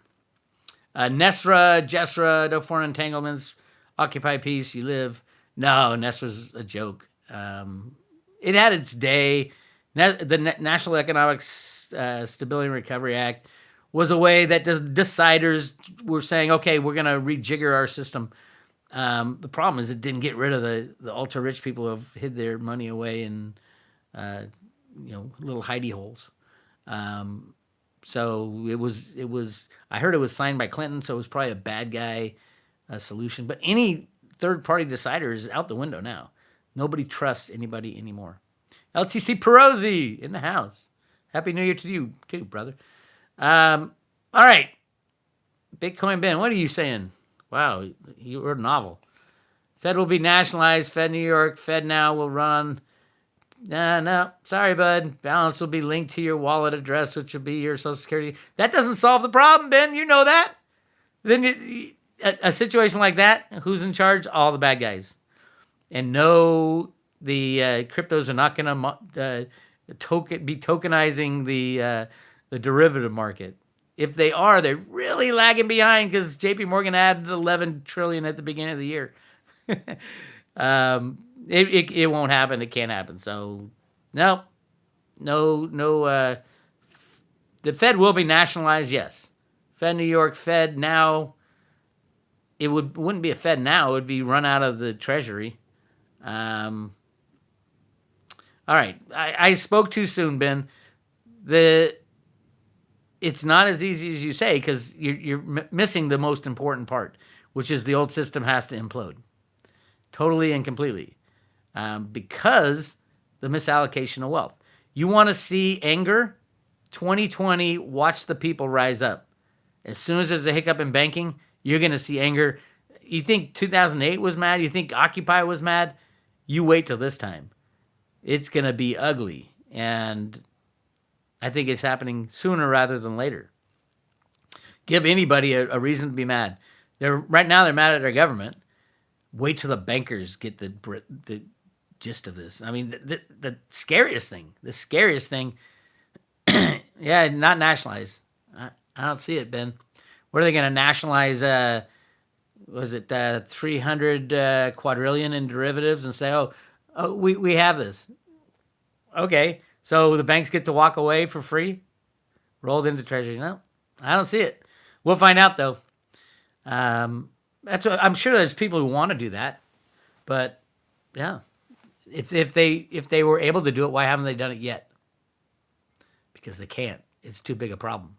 Nesra, Jesra, no foreign entanglements, occupy peace, you live. No, Nesra's a joke. It had its day. The National Economic Stability and Recovery Act was a way that the deciders were saying, okay, we're going to rejigger our system. The problem is it didn't get rid of the ultra-rich people who have hid their money away in little hidey holes. So it was. I heard it was signed by Clinton, so it was probably a bad guy solution. But any third-party decider is out the window now. Nobody trusts anybody anymore. LTC Perozzi in the house. Happy New Year to you too, brother. All right, Bitcoin Ben, what are you saying? Wow, you wrote a novel. Fed will be nationalized. Fed New York. Fed now will run. No, sorry, bud. Balance will be linked to your wallet address, which will be your Social Security. That doesn't solve the problem, Ben. You know that. Then a situation like that, who's in charge? All the bad guys. And no, the cryptos are not going to be tokenizing the derivative market. If they are, they're really lagging behind because JPMorgan added 11 trillion at the beginning of the year. It won't happen. It can't happen. So no, no. The Fed will be nationalized. Yes, Fed New York, Fed now. It wouldn't be a Fed now. It would be run out of the Treasury. All right, I spoke too soon, Ben. It's not as easy as you say because you're missing the most important part, which is the old system has to implode totally and completely because the misallocation of wealth. You want to see anger? 2020, watch the people rise up. As soon as there's a hiccup in banking, you're going to see anger. You think 2008 was mad? You think Occupy was mad? You wait till this time. It's going to be ugly. And I think it's happening sooner rather than later. Give anybody a reason to be mad. Right now they're mad at their government. Wait till the bankers get the gist of this. I mean, the scariest thing, yeah, not nationalize. I don't see it, Ben. What are they going to nationalize? Was it 300 quadrillion in derivatives and say, oh, we have this. Okay, so the banks get to walk away for free, rolled into treasury. No, I don't see it. We'll find out though. I'm sure there's people who want to do that, but yeah, if they were able to do it, why haven't they done it yet? Because they can't. It's too big a problem.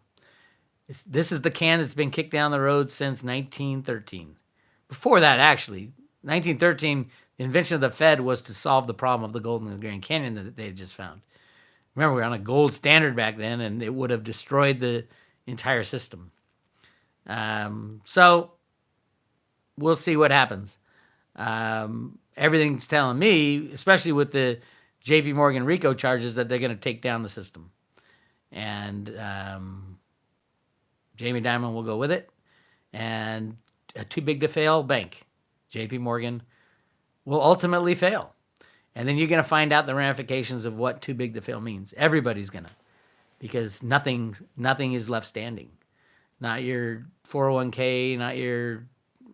This is the can that's been kicked down the road since 1913. Before that, actually, 1913, the invention of the Fed was to solve the problem of the gold in the Grand Canyon that they had just found. Remember, we were on a gold standard back then, and it would have destroyed the entire system. So we'll see what happens. Everything's telling me, especially with the JPMorgan RICO charges, that they're going to take down the system. And Jamie Dimon will go with it. And a too big to fail bank, JPMorgan, will ultimately fail. And then you're going to find out the ramifications of what too big to fail means. Everybody's going to, because nothing is left standing. Not your 401k, not your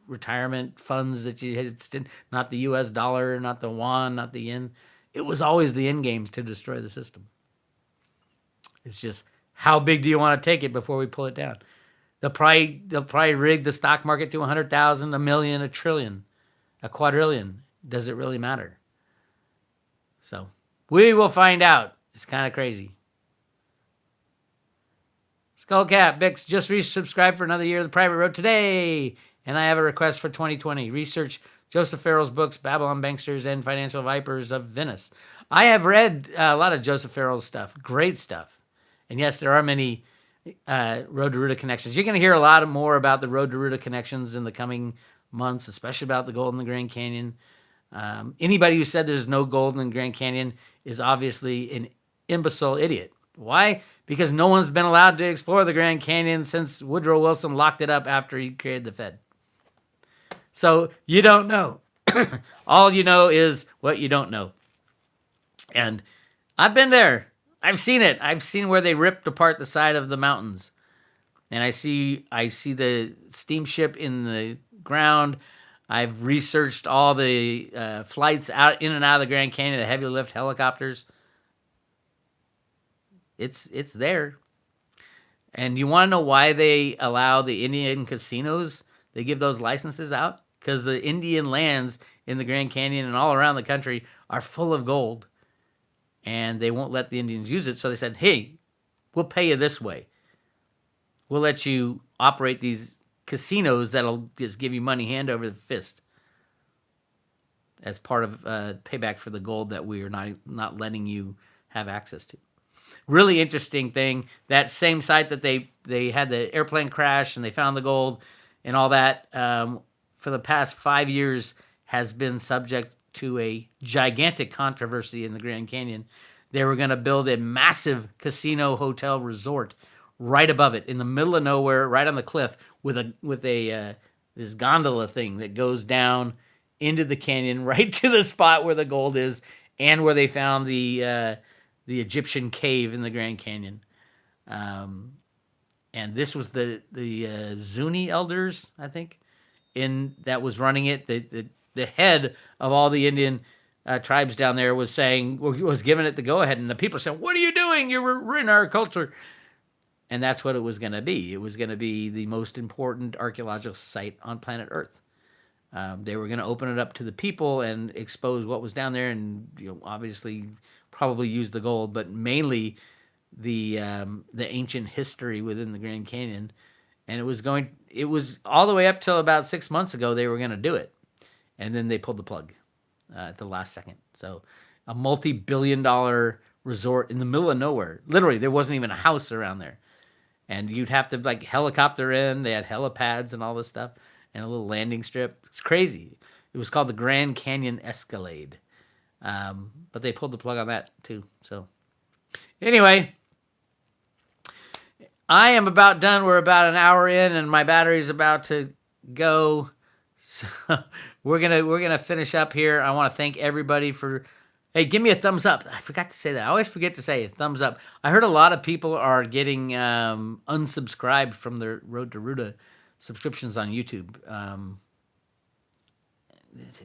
retirement funds that you had, not the US dollar, not the yuan, not the yen. It was always the end games to destroy the system. It's just, how big do you want to take it before we pull it down? They'll probably rig the stock market to 100,000, a million, a trillion, a quadrillion. Does it really matter? So we will find out. It's kind of crazy. Skullcap, Bix, just resubscribed for another year of the private road today. And I have a request for 2020. Research Joseph Farrell's books, Babylon Banksters and Financial Vipers of Venice. I have read a lot of Joseph Farrell's stuff. Great stuff. And yes, there are many Road to Ruta connections. You're going to hear a lot more about the Road to Ruta connections in the coming months, especially about the gold in the Grand Canyon. Anybody who said there's no gold in the Grand Canyon is obviously an imbecile idiot. Why? Because no one's been allowed to explore the Grand Canyon since Woodrow Wilson locked it up after he created the Fed. So you don't know. All you know is what you don't know. And I've been there. I've seen it. I've seen where they ripped apart the side of the mountains. And I see the steamship in the ground. I've researched all the flights out in and out of the Grand Canyon, the heavy lift helicopters. It's there. And you want to know why they allow the Indian casinos? They give those licenses out because the Indian lands in the Grand Canyon and all around the country are full of gold. And they won't let the Indians use it. So they said, hey, we'll pay you this way. We'll let you operate these casinos that'll just give you money hand over the fist as part of payback for the gold that we are not letting you have access to. Really interesting thing. That same site that they had the airplane crash and they found the gold and all that for the past 5 years has been subject to a gigantic controversy in the Grand Canyon. They were going to build a massive casino hotel resort right above it in the middle of nowhere, right on the cliff, with a this gondola thing that goes down into the canyon right to the spot where the gold is and where they found the Egyptian cave in the Grand Canyon. And this was the Zuni elders, I think, that was running it. the head of all the Indian tribes down there was giving it the go ahead, and the people said, "What are you doing? You're ruining our culture." And that's what it was going to be. It was going to be the most important archaeological site on planet Earth. They were going to open it up to the people and expose what was down there, and obviously probably use the gold, but mainly the ancient history within the Grand Canyon. And it was all the way up till about 6 months ago they were going to do it, and then they pulled the plug at the last second. So a multi-billion-dollar resort in the middle of nowhere. Literally, there wasn't even a house around there. And you'd have to like helicopter in. They had helipads and all this stuff, and a little landing strip. It's crazy. It was called the Grand Canyon Escalade, but they pulled the plug on that too. So anyway, I am about done. We're about an hour in, and my battery's about to go. So we're gonna finish up here. I want to thank everybody for. Hey, give me a thumbs up. I forgot to say that. I always forget to say a thumbs up. I heard a lot of people are getting unsubscribed from their Road to Ruta subscriptions on YouTube.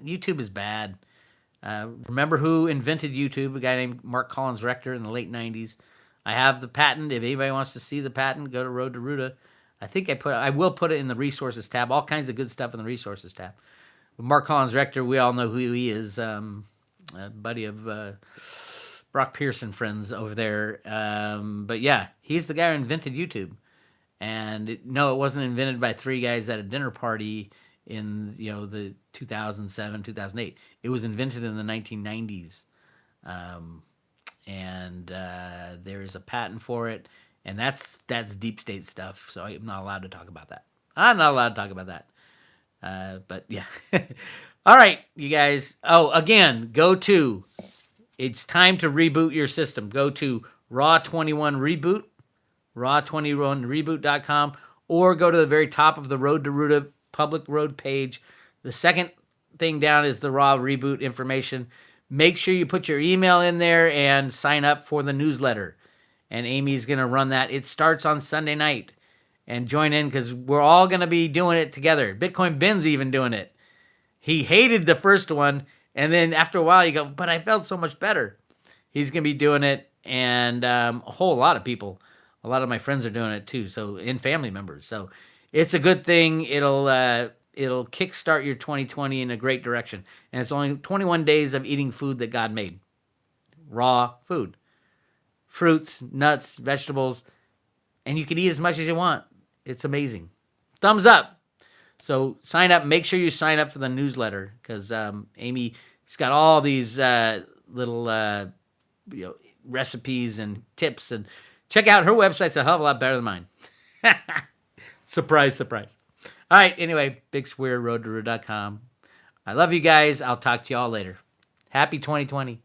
YouTube is bad. Remember who invented YouTube? A guy named Mark Collins Rector in the late 90s. I have the patent. If anybody wants to see the patent, go to Road to Ruta. I will put it in the resources tab. All kinds of good stuff in the resources tab. Mark Collins Rector, we all know who he is. A buddy of Brock Pearson friends over there. But yeah, he's the guy who invented YouTube. And it wasn't invented by three guys at a dinner party in the 2007, 2008. It was invented in the 1990s. And there is a patent for it. And that's deep state stuff. So I'm not allowed to talk about that. But yeah. All right, you guys. Oh, again, it's time to reboot your system. Go to Raw21Reboot, Raw21Reboot.com, or go to the very top of the Road to Ruta public road page. The second thing down is the Raw Reboot information. Make sure you put your email in there and sign up for the newsletter. And Amy's going to run that. It starts on Sunday night. And join in because we're all going to be doing it together. Bitcoin Ben's even doing it. He hated the first one, and then after a while you go, but I felt so much better. He's going to be doing it, and a whole lot of people, a lot of my friends are doing it too, and family members. So it's a good thing. It'll kickstart your 2020 in a great direction. And it's only 21 days of eating food that God made. Raw food. Fruits, nuts, vegetables, and you can eat as much as you want. It's amazing. Thumbs up. So sign up. Make sure you sign up for the newsletter because Amy's got all these little recipes and tips. And check out her website's a hell of a lot better than mine. Surprise, surprise. All right. Anyway, Bix Weir, roadtoruta.com. I love you guys. I'll talk to you all later. Happy 2020.